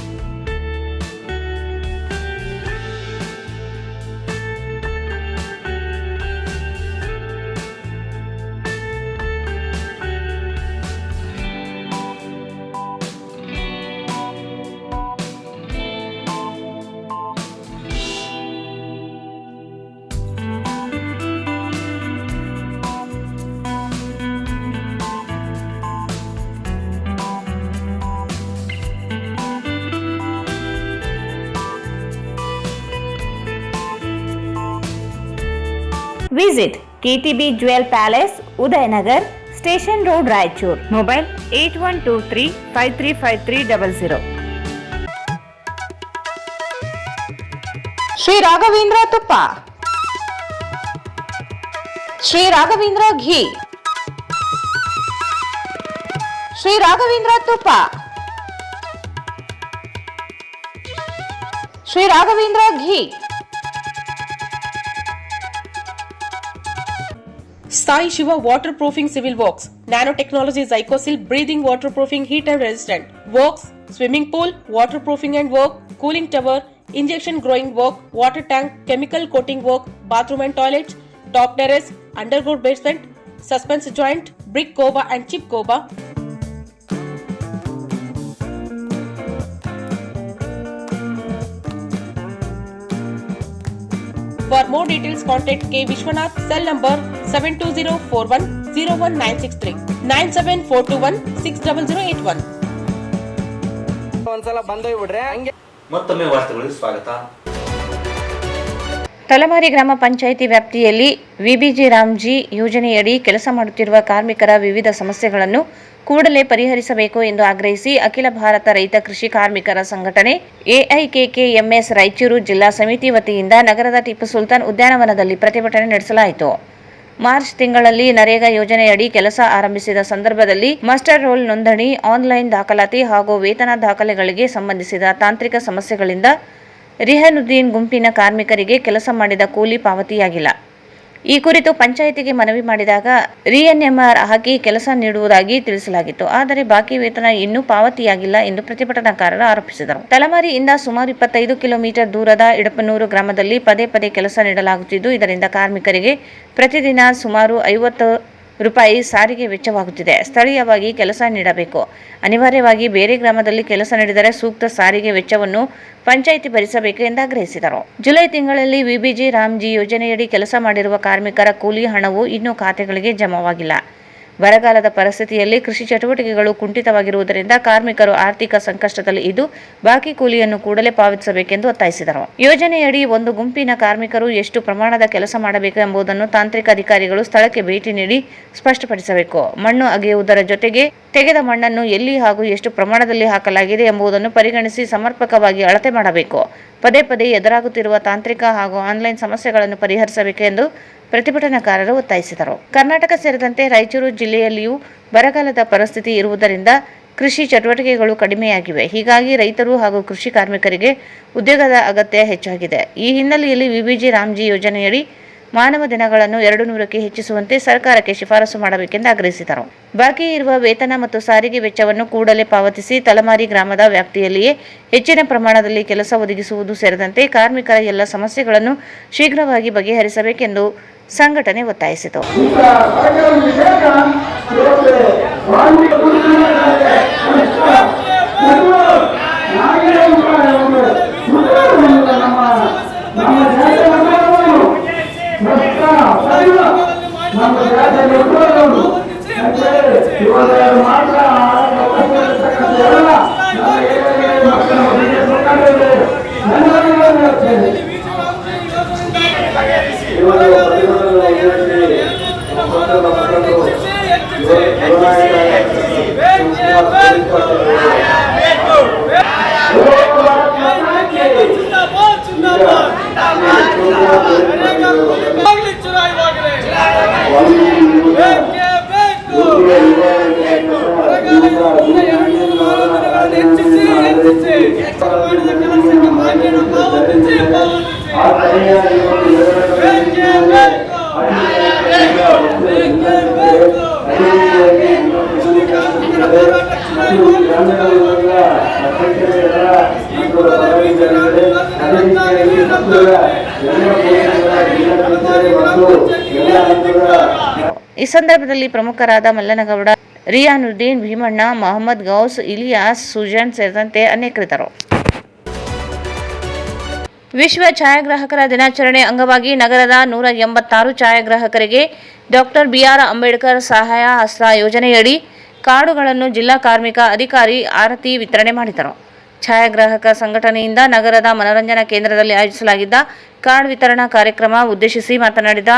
Speaker 2: Visit KTB Jewel Palace, Udayanagar, Station Road, Raichur. Mobile 8123535300. Shri Raghavendra ತುಪ್ಪ, ಶ್ರೀ ರಾಘವೇಂದ್ರ ಘೀ, ಶ್ರೀ ರಾಘವೇಂದ್ರ ತುಪ್ಪ, ಶ್ರೀ ರಾಘವೇಂದ್ರ ಘೀ.
Speaker 3: Sai Shiva Waterproofing Civil Works, Nanotechnology Zycosil Breathing Waterproofing Heater Resistant Works, Swimming Pool, Waterproofing and Work, Cooling Tower, Injection Growing Work, Water Tank, Chemical Coating Work, Bathroom and Toilets, Top Terrace, Underground Basement, Suspense Joint, Brick Coba and Chip Coba. For more details, contact K. Vishwanath, cell number 720410196 97421600081.
Speaker 1: ಮತ್ತೊಮ್ಮೆ ವಾರ್ತೆಗಳಿಗೆ ಸ್ವಾಗತ.
Speaker 2: ತಲಮಾರಿ ಗ್ರಾಮ ಪಂಚಾಯಿತಿ ವ್ಯಾಪ್ತಿಯಲ್ಲಿ VBG Ramji ಯೋಜನೆಯಡಿ ಕೆಲಸ ಮಾಡುತ್ತಿರುವ ಕಾರ್ಮಿಕರ ವಿವಿಧ ಸಮಸ್ಯೆಗಳನ್ನು ಕೂಡಲೇ ಪರಿಹರಿಸಬೇಕು ಎಂದು ಆಗ್ರಹಿಸಿ ಅಖಿಲ ಭಾರತ ರೈತ ಕೃಷಿ ಕಾರ್ಮಿಕರ ಸಂಘಟನೆ ಎಐಕೆಕೆಎಂಎಸ್ ರಾಯಚೂರು ಜಿಲ್ಲಾ ಸಮಿತಿ ವತಿಯಿಂದ ನಗರದ ಟಿಪ್ಪು ಸುಲ್ತಾನ್ ಉದ್ಯಾನವನದಲ್ಲಿ ಪ್ರತಿಭಟನೆ ನಡೆಸಲಾಯಿತು. ಮಾರ್ಚ್ ತಿಂಗಳಲ್ಲಿ ನರೇಗಾ ಯೋಜನೆಯಡಿ ಕೆಲಸ ಆರಂಭಿಸಿದ ಸಂದರ್ಭದಲ್ಲಿ ಮಾಸ್ಟರ್ ರೋಲ್ ನೋಂದಣಿ, ಆನ್ಲೈನ್ ದಾಖಲಾತಿ ಹಾಗೂ ವೇತನ ದಾಖಲೆಗಳಿಗೆ ಸಂಬಂಧಿಸಿದ ತಾಂತ್ರಿಕ ಸಮಸ್ಯೆಗಳಿಂದ ರಿಹಾನುದ್ದೀನ್ ಗುಂಪಿನ ಕಾರ್ಮಿಕರಿಗೆ ಕೆಲಸ ಮಾಡಿದ ಕೂಲಿ ಪಾವತಿಯಾಗಿಲ್ಲ. ಈ ಕುರಿತು ಪಂಚಾಯಿತಿಗೆ ಮನವಿ ಮಾಡಿದಾಗ ರಿಎನ್ಎಂಆರ್ ಹಾಕಿ ಕೆಲಸ ನೀಡುವುದಾಗಿ ತಿಳಿಸಲಾಗಿತ್ತು. ಆದರೆ ಬಾಕಿ ವೇತನ ಇನ್ನೂ ಪಾವತಿಯಾಗಿಲ್ಲ ಎಂದು ಪ್ರತಿಭಟನಾಕಾರರು ಆರೋಪಿಸಿದರು. ತಲಮಾರಿಯಿಂದ ಸುಮಾರು 25 ಕಿಲೋಮೀಟರ್ ದೂರದ ಇಡಪನೂರು ಗ್ರಾಮದಲ್ಲಿ ಪದೇ ಪದೇ ಕೆಲಸ ನೀಡಲಾಗುತ್ತಿದ್ದು, ಇದರಿಂದ ಕಾರ್ಮಿಕರಿಗೆ ಪ್ರತಿದಿನ ಸುಮಾರು 50 ರೂಪಾಯಿ ಸಾರಿಗೆ ವೆಚ್ಚವಾಗುತ್ತಿದೆ. ಸ್ಥಳೀಯವಾಗಿ ಕೆಲಸ ನೀಡಬೇಕು. ಅನಿವಾರ್ಯವಾಗಿ ಬೇರೆ ಗ್ರಾಮದಲ್ಲಿ ಕೆಲಸ ನೀಡಿದರೆ ಸೂಕ್ತ ಸಾರಿಗೆ ವೆಚ್ಚವನ್ನು ಪಂಚಾಯಿತಿ ಭರಿಸಬೇಕು ಎಂದು ಆಗ್ರಹಿಸಿದರು. ಜುಲೈ ತಿಂಗಳಲ್ಲಿ ವಿಬಿಜಿ ರಾಮ್ಜಿ ಯೋಜನೆಯಡಿ ಕೆಲಸ ಮಾಡಿರುವ ಕಾರ್ಮಿಕರ ಕೂಲಿ ಹಣವು ಇನ್ನೂ ಖಾತೆಗಳಿಗೆ ಜಮಾವಾಗಿಲ್ಲ. ಬರಗಾಲದ ಪರಿಸ್ಥಿತಿಯಲ್ಲಿ ಕೃಷಿ ಚಟುವಟಿಕೆಗಳು ಕುಂಠಿತವಾಗಿರುವುದರಿಂದ ಕಾರ್ಮಿಕರು ಆರ್ಥಿಕ ಸಂಕಷ್ಟದಲ್ಲಿ ಇದ್ದು ಬಾಕಿ ಕೂಲಿಯನ್ನು ಕೂಡಲೇ ಪಾವತಿಸಬೇಕೆಂದು ಒತ್ತಾಯಿಸಿದರು. ಯೋಜನೆಯಡಿ ಒಂದು ಗುಂಪಿನ ಕಾರ್ಮಿಕರು ಎಷ್ಟು ಪ್ರಮಾಣದ ಕೆಲಸ ಮಾಡಬೇಕು ಎಂಬುದನ್ನು ತಾಂತ್ರಿಕ ಅಧಿಕಾರಿಗಳು ಸ್ಥಳಕ್ಕೆ ಭೇಟಿ ನೀಡಿ ಸ್ಪಷ್ಟಪಡಿಸಬೇಕು. ಮಣ್ಣು ಅಗೆಯುವುದರ ಜೊತೆಗೆ ತೆಗೆದ ಮಣ್ಣನ್ನು ಎಲ್ಲಿ ಹಾಗೂ ಎಷ್ಟು ಪ್ರಮಾಣದಲ್ಲಿ ಹಾಕಲಾಗಿದೆ ಎಂಬುದನ್ನು ಪರಿಗಣಿಸಿ ಸಮರ್ಪಕವಾಗಿ ಅಳತೆ ಮಾಡಬೇಕು. ಪದೇ ಪದೇ ಎದುರಾಗುತ್ತಿರುವ ತಾಂತ್ರಿಕ ಹಾಗೂ ಆನ್ಲೈನ್ ಸಮಸ್ಯೆಗಳನ್ನು ಪರಿಹರಿಸಬೇಕು ಎಂದು ಪ್ರತಿಭಟನಾಕಾರರು ಒತ್ತಾಯಿಸಿದರು. ಕರ್ನಾಟಕ ಸೇರಿದಂತೆ ರಾಯಚೂರು ಜಿಲ್ಲೆಯಲ್ಲಿಯೂ ಬರಗಾಲದ ಪರಿಸ್ಥಿತಿ ಇರುವುದರಿಂದ ಕೃಷಿ ಚಟುವಟಿಕೆಗಳು ಕಡಿಮೆಯಾಗಿವೆ. ಹೀಗಾಗಿ ರೈತರು ಹಾಗೂ ಕೃಷಿ ಕಾರ್ಮಿಕರಿಗೆ ಉದ್ಯೋಗದ ಅಗತ್ಯ ಹೆಚ್ಚಾಗಿದೆ. ಈ ಹಿನ್ನೆಲೆಯಲ್ಲಿ ವಿಬಿಜಿ ರಾಮ್ಜಿ ಯೋಜನೆಯಡಿ ಕಾರ್ಮಿಕರಿಗೆ ಉದ್ಯೋಗ ನೀಡಬೇಕು. 50 ರೂಪಾಯಿ ಸಾರಿಗೆ ವೆಚ್ಚವನ್ನು ಕೂಡಲೇ ಪಾವತಿಸಬೇಕು ಎಂದು ಆಗ್ರಹಿಸಿದರು. ಮಾನವ ದಿನಗಳನ್ನು 200ಕ್ಕೆ ಹೆಚ್ಚಿಸುವಂತೆ ಸರ್ಕಾರಕ್ಕೆ ಶಿಫಾರಸು ಮಾಡಬೇಕೆಂದು ಆಗ್ರಹಿಸಿದರು. ಬಾಕಿ ಇರುವ ವೇತನ ಮತ್ತು ಸಾರಿಗೆ ವೆಚ್ಚವನ್ನು ಕೂಡಲೇ ಪಾವತಿಸಿ ತಲಮಾರಿ ಗ್ರಾಮದ ವ್ಯಾಪ್ತಿಯಲ್ಲಿಯೇ ಹೆಚ್ಚಿನ ಪ್ರಮಾಣದಲ್ಲಿ ಕೆಲಸ ಒದಗಿಸುವುದು ಸೇರಿದಂತೆ ಕಾರ್ಮಿಕರ ಎಲ್ಲ ಸಮಸ್ಯೆಗಳನ್ನು ಶೀಘ್ರವಾಗಿ ಬಗೆಹರಿಸಬೇಕೆಂದು ಸಂಘಟನೆ ಒತ್ತಾಯಿಸಿತು. ಈ ಸಂದರ್ಭದಲ್ಲಿ ಪ್ರಮುಖರಾದ ಮಲ್ಲನಗೌಡ, ರಿಯಾನುದ್ದೀನ್, ಭೀಮಣ್ಣ, ಮೊಹಮ್ಮದ್ ಗೌಸ್, ಇಲಿಯಾಸ್, ಸುಜಾನ್ ಸೇರಿದಂತೆ ಅನೇಕರಿದ್ದರು. ವಿಶ್ವ ಛಾಯಾಗ್ರಾಹಕರ ದಿನಾಚರಣೆ ಅಂಗವಾಗಿ ನಗರದ 186 ಛಾಯಾಗ್ರಾಹಕರಿಗೆ ಡಾಕ್ಟರ್ ಬಿಆರ್ ಅಂಬೇಡ್ಕರ್ ಸಹಾಯ ಹಸ್ತ ಯೋಜನೆಯಡಿ ಕಾರ್ಡುಗಳನ್ನು ಜಿಲ್ಲಾ ಕಾರ್ಮಿಕ ಅಧಿಕಾರಿ ಆರತಿ ವಿತರಣೆ ಮಾಡಿದರು. ಛಾಯಾಗ್ರಾಹಕ ಸಂಘಟನೆಯಿಂದ ನಗರದ ಮನೋರಂಜನಾ ಕೇಂದ್ರದಲ್ಲಿ ಆಯೋಜಿಸಲಾಗಿದ್ದ ಕಾರ್ಡ್ ವಿತರಣಾ ಕಾರ್ಯಕ್ರಮ ಉದ್ದೇಶಿಸಿ ಮಾತನಾಡಿದ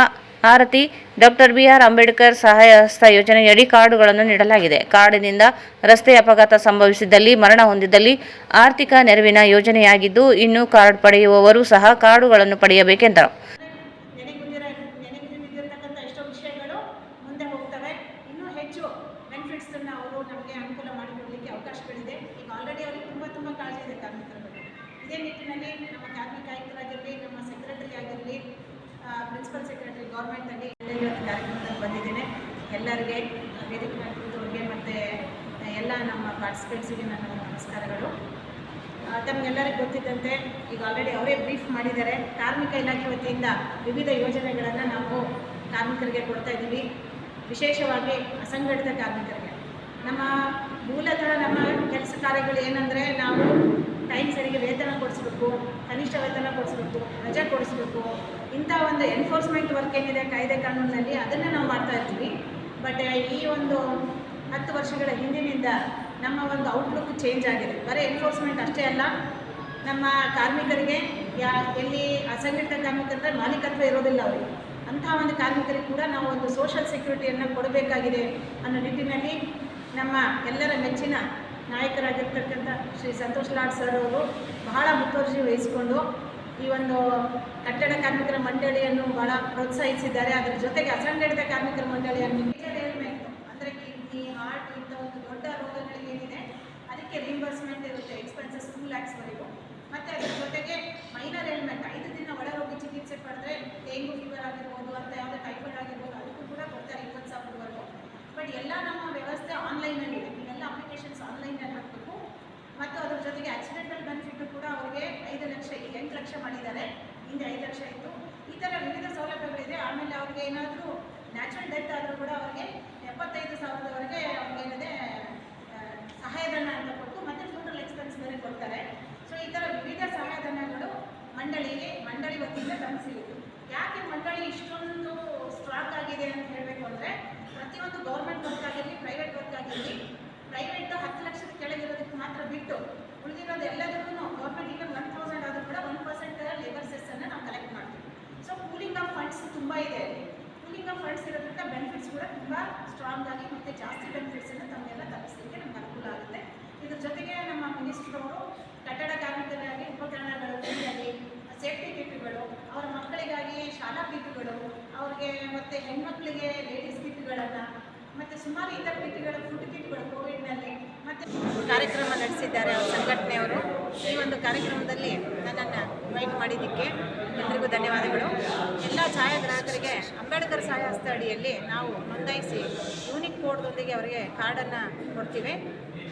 Speaker 2: ಆರತಿ, ಡಾಕ್ಟರ್ ಬಿಆರ್ ಅಂಬೇಡ್ಕರ್ ಸಹಾಯ ಹಸ್ತ ಯೋಜನೆಯಡಿ ಕಾರ್ಡುಗಳನ್ನು ನೀಡಲಾಗಿದೆ. ಕಾರ್ಡಿನಿಂದ ರಸ್ತೆ ಅಪಘಾತ ಸಂಭವಿಸಿದ್ದಲ್ಲಿ, ಮರಣ ಹೊಂದಿದ್ದಲ್ಲಿ ಆರ್ಥಿಕ ನೆರವಿನ ಯೋಜನೆಯಾಗಿದ್ದು, ಇನ್ನು ಕಾರ್ಡ್ ಪಡೆಯುವವರು ಸಹ ಕಾರ್ಡುಗಳನ್ನು ಪಡೆಯಬೇಕೆಂದರು.
Speaker 8: ನೆನೆಗುದಿರತಕ್ಕಂಥ ಎಷ್ಟೋ ವಿಷಯಗಳು ಮುಂದೆ ಹೋಗ್ತವೆ. ಇನ್ನೂ ಹೆಚ್ಚು ಬೆನಿಫಿಟ್ಸನ್ನು ಅವರು ನಮಗೆ ಅನುಕೂಲ ಮಾಡಿಕೊಡಲಿಕ್ಕೆ ಅವಕಾಶಗಳಿದೆ. ಈಗ ಆಲ್ರೆಡಿ ಅವರಿಗೆ ತುಂಬ ಕಾಳಜಿ ಇದೆ ಕಾರ್ಮಿಕರ ಬಗ್ಗೆ. ಇದೇ ನಿಟ್ಟಿನಲ್ಲಿ ನಮ್ಮ ಕಾರ್ಮಿಕ ಆಯುಕ್ತರಾಗಿರಲಿ, ನಮ್ಮ ಸೆಕ್ರೆಟರಿ ಆಗಿರಲಿ, ಪ್ರಿನ್ಸಿಪಲ್ ಸೆಕ್ರೆಟರಿ ಗೌರ್ಮೆಂಟಲ್ಲಿ ಇವತ್ತು ಕಾರ್ಯಕ್ರಮದಲ್ಲಿ ಬಂದಿದ್ದೇನೆ. ಎಲ್ಲರಿಗೆ ವೇದಿಕೆ ಮಾಡಿದ್ದವರಿಗೆ ಮತ್ತು ಎಲ್ಲ ನಮ್ಮ ಪಾರ್ಟಿಸಿಪೆಂಟ್ಸಿಗೆ ನನ್ನ ನಮಸ್ಕಾರಗಳು. ತಮಗೆಲ್ಲರಿಗೂ ಗೊತ್ತಿದ್ದಂತೆ ಈಗ ಆಲ್ರೆಡಿ ಅವರೇ ಬ್ರೀಫ್ ಮಾಡಿದ್ದಾರೆ. ಕಾರ್ಮಿಕ ಇಲಾಖೆ ವತಿಯಿಂದ ವಿವಿಧ ಯೋಜನೆಗಳನ್ನು ನಾವು ಕಾರ್ಮಿಕರಿಗೆ ಕೊಡ್ತಾ ಇದ್ದೀವಿ. ವಿಶೇಷವಾಗಿ ಅಸಂಘಟಿತ ಕಾರ್ಮಿಕರಿಗೆ ನಮ್ಮ ಮೂಲತಃ ನಮ್ಮ ಕೆಲಸ ಕಾರ್ಯಗಳು ಏನಂದರೆ, ನಾವು ಟೈಮ್ ಸರಿಗೆ ವೇತನ ಕೊಡಿಸ್ಬೇಕು, ಕನಿಷ್ಠ ವೇತನ ಕೊಡಿಸ್ಬೇಕು, ರಜೆ ಕೊಡಿಸ್ಬೇಕು. ಇಂಥ ಒಂದು ಎನ್ಫೋರ್ಸ್ಮೆಂಟ್ ವರ್ಕ್ ಏನಿದೆ ಕಾಯ್ದೆ ಕಾನೂನಿನಲ್ಲಿ, ಅದನ್ನು ನಾವು ಮಾಡ್ತಾ ಇರ್ತೀವಿ. ಬಟ್ ಈ ಒಂದು 10 ವರ್ಷಗಳ ಹಿಂದಿನಿಂದ ನಮ್ಮ ಒಂದು ಔಟ್ಲುಕ್ ಚೇಂಜ್ ಆಗಿದೆ. ಬರೀ ಎನ್ಫೋರ್ಸ್ಮೆಂಟ್ ಅಷ್ಟೇ ಅಲ್ಲ, ನಮ್ಮ ಕಾರ್ಮಿಕರಿಗೆ ಎಲ್ಲಿ ಅಸಂಘಟಿತ ಕಾರ್ಮಿಕರಂದರೆ ಮಾಲೀಕತ್ವ ಇರೋದಿಲ್ಲ ಅವರಿಗೆ, ಅಂಥ ಒಂದು ಕಾರ್ಮಿಕರಿಗೆ ಕೂಡ ನಾವು ಒಂದು ಸೋಷಲ್ ಸೆಕ್ಯೂರಿಟಿಯನ್ನು ಕೊಡಬೇಕಾಗಿದೆ ಅನ್ನೋ ನಿಟ್ಟಿನಲ್ಲಿ ನಮ್ಮ ಎಲ್ಲರ ಮೆಚ್ಚಿನ ನಾಯಕರಾಗಿರ್ತಕ್ಕಂಥ ಶ್ರೀ ಸಂತೋಷ್ ಲಾಡ್ ಸರ್ ಅವರು ಬಹಳ ಮುತುವರ್ಜಿ ವಹಿಸಿಕೊಂಡು ಈ ಒಂದು ಕಟ್ಟಡ ಕಾರ್ಮಿಕರ ಮಂಡಳಿಯನ್ನು ಬಹಳ ಪ್ರೋತ್ಸಾಹಿಸಿದ್ದಾರೆ. ಅದರ ಜೊತೆಗೆ ಅಸಂಘಟಿತ ಕಾರ್ಮಿಕರ ಮಂಡಳಿಯನ್ನು ಅಂದರೆ ಕಿಡ್ನಿ, ಹಾರ್ಟ್ ಇಂಥ ಒಂದು ದೊಡ್ಡ ರೋಗಗಳಿಗೇನಿದೆ ಅದಕ್ಕೆ ರಿಇಂಬರ್ಸ್ಮೆಂಟ್ ಇರುತ್ತೆ, ಎಕ್ಸ್ಪೆನ್ಸಸ್ 2 lakhsವರೆಗೂ. ಮತ್ತು ಅದರ ಜೊತೆಗೆ ಮೈನರ್ ಏಲ್ಮೆಂಟ್ 5 ದಿನ ಒಳರೋಗಿ ಚಿಕಿತ್ಸೆ ಪಡೆದ್ರೆ, ಡೆಂಗು ಫೀವರ್ ಆಗಿರ್ಬೋದು ಅಥವಾ ಯಾವುದೇ ಟೈಫಾಯ್ಡ್ ಆಗಿರ್ಬೋದು, ಅದಕ್ಕೂ ಕೂಡ ಕೊಡ್ತಾರೆ 20,000ವರೆಗೂ. ಬಟ್ ಎಲ್ಲ ನಮ್ಮ ವ್ಯವಸ್ಥೆ ಆನ್ಲೈನಲ್ಲಿದೆ. ಇವೆಲ್ಲ ಅಪ್ಲಿಕೇಶನ್ಸ್ ಆನ್ಲೈನಲ್ಲಿ ಹಾಕಬೇಕು. ಮತ್ತು ಅದರ ಜೊತೆಗೆ ಆಕ್ಸಿಡೆಂಟಲ್ ಬೆನಿಫಿಟ್ ಕೂಡ ಅವರಿಗೆ 5 ಲಕ್ಷ, ಈಗ 8 ಲಕ್ಷ ಮಾಡಿದ್ದಾರೆ, ಹಿಂದೆ 5 ಲಕ್ಷ ಇತ್ತು. ಈ ಥರ ವಿವಿಧ ಸೌಲಭ್ಯಗಳಿದೆ. ಆಮೇಲೆ ಅವ್ರಿಗೆ ಏನಾದರೂ ನ್ಯಾಚುರಲ್ ಡೆತ್ ಆದರೂ ಕೂಡ ಅವರಿಗೆ 75,000ವರೆಗೆ ಅವ್ರಿಗೇನಿದೆ ಸಹಾಯಧನ ಅಂತ ಕೊಟ್ಟು ಮತ್ತು ಫ್ಯೂನರಲ್ ಎಕ್ಸ್ಪೆನ್ಸ್ ಬೇರೆ ಕೊಡ್ತಾರೆ. ಸೊ ಈ ಥರ ವಿವಿಧ ಸಹಾಯಧನಗಳು ಮಂಡಳಿ ವತಿಯಿಂದ ನಮ್ಗೆ ಸಿಗುತ್ತೆ. ಯಾಕೆ ಮಂಡಳಿ ಇಷ್ಟೊಂದು ಸ್ಟ್ರಾಂಗ್ ಆಗಿದೆ ಅಂತ ಹೇಳಬೇಕು ಅಂದರೆ, ಪ್ರತಿಯೊಂದು ಗೌರ್ಮೆಂಟ್ ವರ್ಕ್ ಆಗಿರಲಿ, ಪ್ರೈವೇಟ್ ವರ್ಕ್ ಆಗಿರಲಿ, ಪ್ರೈವೇಟ್ 10 ಲಕ್ಷದ ಕೆಳಗಿರೋದಕ್ಕೆ ಮಾತ್ರ ಬಿಟ್ಟು ಉಳಿದಿರೋದು ಎಲ್ಲದಕ್ಕೂ ಗೌರ್ಮೆಂಟ್ ಈಗ 1,000 ಆದರೂ ಕೂಡ 1% ಲೇಬರ್ ಸೆಸ್ಸನ್ನು ನಾವು ಕಲೆಕ್ಟ್ ಮಾಡ್ತೀವಿ. ಸೊ ಪೂಲಿಂಗ್ ಆಫ್ ಫಂಡ್ಸ್ ತುಂಬ ಇದೆ. ಪೂಲಿಂಗ್ ಆಫ್ ಫಂಡ್ಸ್ ಇರೋದ್ರಿಂದ ಬೆನಿಫಿಟ್ಸ್ ಕೂಡ ತುಂಬ ಸ್ಟ್ರಾಂಗ್ ಆಗಿ ಮತ್ತು ಜಾಸ್ತಿ ಬೆನಿಫಿಟ್ಸನ್ನು ತಮಗೆಲ್ಲ ತಲುಪಿಸಲಿಕ್ಕೆ ನಮ್ಗೆ ಅನುಕೂಲ ಆಗುತ್ತೆ. ಇದ್ರ ಜೊತೆಗೆ ನಮ್ಮ ಮಿನಿಸ್ಟ್ರವರು ಕಟ್ಟಡ ಕಾರ್ಮಿಕರಾಗಿ ಉಪಕರಣಗಳು, ಸೇಫ್ಟಿ ಕಿಟ್ಗಳು, ಅವರ ಮಕ್ಕಳಿಗಾಗಿ ಶಾಲಾ ಕಿಟ್ಗಳು, ಅವ್ರಿಗೆ ಮತ್ತು ಹೆಣ್ಮಕ್ಳಿಗೆ ಲೇಡೀಸ್ ಕಿಟ್ಗಳನ್ನು ಮತ್ತು ಸುಮಾರು ಇತರ ಕಿಟ್ಗಳು, ಫುಡ್ ಕಿಟ್ಗಳು ಕೋವಿಡ್ನಲ್ಲಿ ಮತ್ತು ಕಾರ್ಯಕ್ರಮ ನಡೆಸಿದ್ದಾರೆ ಅವ್ರ ಸಂಘಟನೆಯವರು. ಈ ಒಂದು ಕಾರ್ಯಕ್ರಮದಲ್ಲಿ ನನ್ನನ್ನು ಇನ್ವೈಟ್ ಮಾಡಿದ್ದಕ್ಕೆ ಎಲ್ರಿಗೂ ಧನ್ಯವಾದಗಳು. ಎಲ್ಲ ಛಾಯಾಗ್ರಾಹಕರಿಗೆ ಅಂಬೇಡ್ಕರ್ ಸಹಾಯ ಹಸ್ತ ಅಡಿಯಲ್ಲಿ ನಾವು ನೋಂದಾಯಿಸಿ ಯೂನಿಕ್ ಕೋಡ್ದೊಂದಿಗೆ ಅವರಿಗೆ ಕಾರ್ಡನ್ನು ಕೊಡ್ತೀವಿ.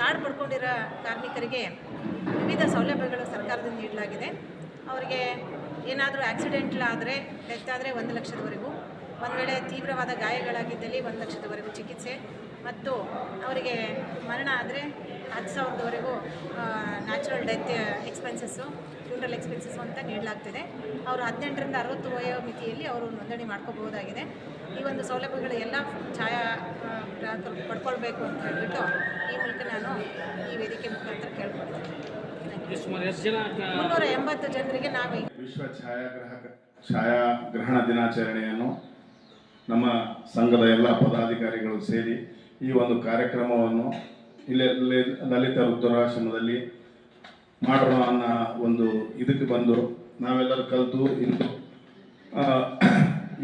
Speaker 8: ಕಾರ್ಡ್ ಪಡ್ಕೊಂಡಿರೋ ಕಾರ್ಮಿಕರಿಗೆ ವಿವಿಧ ಸೌಲಭ್ಯಗಳು ಸರ್ಕಾರದಿಂದ ನೀಡಲಾಗಿದೆ. ಅವರಿಗೆ ಏನಾದರೂ ಆಕ್ಸಿಡೆಂಟ್ಲಾದರೆ ಡೆತ್ ಆದರೆ 1 ಲಕ್ಷದವರೆಗೂ, ಒಂದು ವೇಳೆ ತೀವ್ರವಾದ ಗಾಯಗಳಾಗಿದ್ದಲ್ಲಿ 1 ಲಕ್ಷದವರೆಗೂ ಚಿಕಿತ್ಸೆ, ಮತ್ತು ಅವರಿಗೆ ಮರಣ ಆದರೆ 10,000ದವರೆಗೂ natural death expenses, funeral expenses ಅಂತ ನೀಡಲಾಗ್ತಿದೆ. ಅವರು 18ರಿಂದ 60 ವಯೋಮಿತಿಯಲ್ಲಿ ಅವರು ನೋಂದಣಿ ಮಾಡ್ಕೋಬಹುದಾಗಿದೆ. ಈ ಒಂದು ಸೌಲಭ್ಯಗಳು ಎಲ್ಲ ಛಾಯಾಗ್ರಾಹಕರು ಪಡ್ಕೊಳ್ಬೇಕು ಅಂತ ಹೇಳ್ಬಿಟ್ಟು ಈ ಮೂಲಕ ನಾನು ಈ ವೇದಿಕೆ ಮುಖಾಂತರ ಕೇಳ್ಕೊಳ್ತೀನಿ. 380 ಜನರಿಗೆ ನಾವು
Speaker 9: ವಿಶ್ವ ಛಾಯಾಗ್ರಹಣ ದಿನಾಚರಣೆಯನ್ನು ನಮ್ಮ ಸಂಘದ ಎಲ್ಲ ಪದಾಧಿಕಾರಿಗಳು ಸೇರಿ ಈ ಒಂದು ಕಾರ್ಯಕ್ರಮವನ್ನು ಇಲ್ಲೇ ಲಲಿತ ವೃದ್ಧಾಶ್ರಮದಲ್ಲಿ ಮಾಡೋಣ ಅನ್ನೋ ಒಂದು ಇದಕ್ಕೆ ಬಂದು ನಾವೆಲ್ಲರೂ ಕಲಿತು ಇಂದು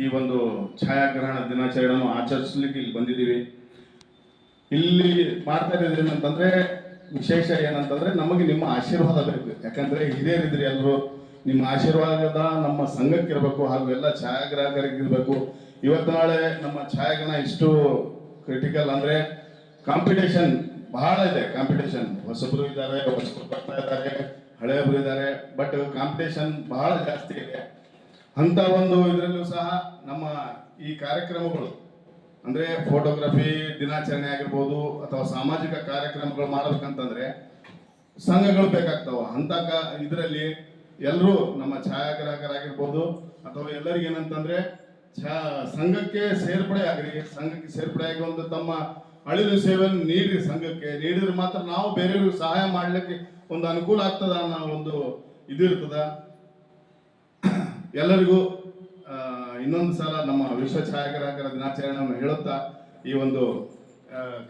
Speaker 9: ಈ ಒಂದು ಛಾಯಾಗ್ರಹಣ ದಿನಾಚರಣೆಯನ್ನು ಆಚರಿಸಲಿಕ್ಕೆ ಇಲ್ಲಿ ಬಂದಿದ್ದೀವಿ. ಇಲ್ಲಿ ಮಾಡ್ತಾ ಇರೋದು ಏನಂತಂದರೆ ವಿಶೇಷ ಏನಂತಂದರೆ ನಮಗೆ ನಿಮ್ಮ ಆಶೀರ್ವಾದ ಬೇಕು. ಯಾಕಂದರೆ ಹಿರಿಯರಿದ್ರಿ ಎಲ್ಲರೂ, ನಿಮ್ಮ ಆಶೀರ್ವಾದ ನಮ್ಮ ಸಂಘಕ್ಕೆ ಇರಬೇಕು, ಹಾಗೂ ಎಲ್ಲ ಛಾಯಾಗ್ರಾಹಕರಿಗೆ ಇರಬೇಕು. ಇವತ್ತು ನಾಳೆ ನಮ್ಮ ಛಾಯಾಗ್ರಹಣ ಇಷ್ಟು ಕ್ರಿಟಿಕಲ್ ಅಂದರೆ ಕಾಂಪಿಟೇಷನ್ ಬಹಳ ಇದೆ. ಕಾಂಪಿಟೇಷನ್ ಹೊಸಬರು ಇದ್ದಾರೆ, ಹೊಸಬರು ಬರ್ತಾ ಇದ್ದಾರೆ, ಹಳೆಯವರು ಇದ್ದಾರೆ, ಬಟ್ ಕಾಂಪಿಟೇಷನ್ ಬಹಳ ಜಾಸ್ತಿ ಇದೆ. ಅಂಥ ಒಂದು ಇದರಲ್ಲೂ ಸಹ ನಮ್ಮ ಈ ಕಾರ್ಯಕ್ರಮಗಳು ಅಂದರೆ ಫೋಟೋಗ್ರಫಿ ದಿನಾಚರಣೆ ಆಗಿರ್ಬೋದು ಅಥವಾ ಸಾಮಾಜಿಕ ಕಾರ್ಯಕ್ರಮಗಳು ಮಾಡಬೇಕಂತಂದರೆ ಸಂಘಗಳು ಬೇಕಾಗ್ತಾವ. ಅಂಥ ಇದರಲ್ಲಿ ಎಲ್ಲರೂ ನಮ್ಮ ಛಾಯಾಗ್ರಾಹಕರಾಗಿರ್ಬೋದು ಅಥವಾ ಎಲ್ಲರಿಗೂ ಏನಂತಂದರೆ ಸಂಘಕ್ಕೆ ಸೇರ್ಪಡೆ ಆಗ್ರಿ. ಸಂಘಕ್ಕೆ ಸೇರ್ಪಡೆ ಆಗಿ ಒಂದು ತಮ್ಮ ಅಳಿಲು ಸೇವೆಯನ್ನು ನೀಡ್ರಿ. ಸಂಘಕ್ಕೆ ನೀಡಿದ್ರೆ ಮಾತ್ರ ನಾವು ಬೇರೆಯವ್ರಿಗೆ ಸಹಾಯ ಮಾಡಲಿಕ್ಕೆ ಒಂದು ಅನುಕೂಲ ಆಗ್ತದ ಅನ್ನೋ ಒಂದು ಇದಿರ್ತದ. ಎಲ್ಲರಿಗೂ ಇನ್ನೊಂದು ಸಲ ನಮ್ಮ ವಿಶ್ವ ಛಾಯಾಗ್ರಾಹಕರ ದಿನಾಚರಣೆಯನ್ನು ಹೇಳುತ್ತಾ ಈ ಒಂದು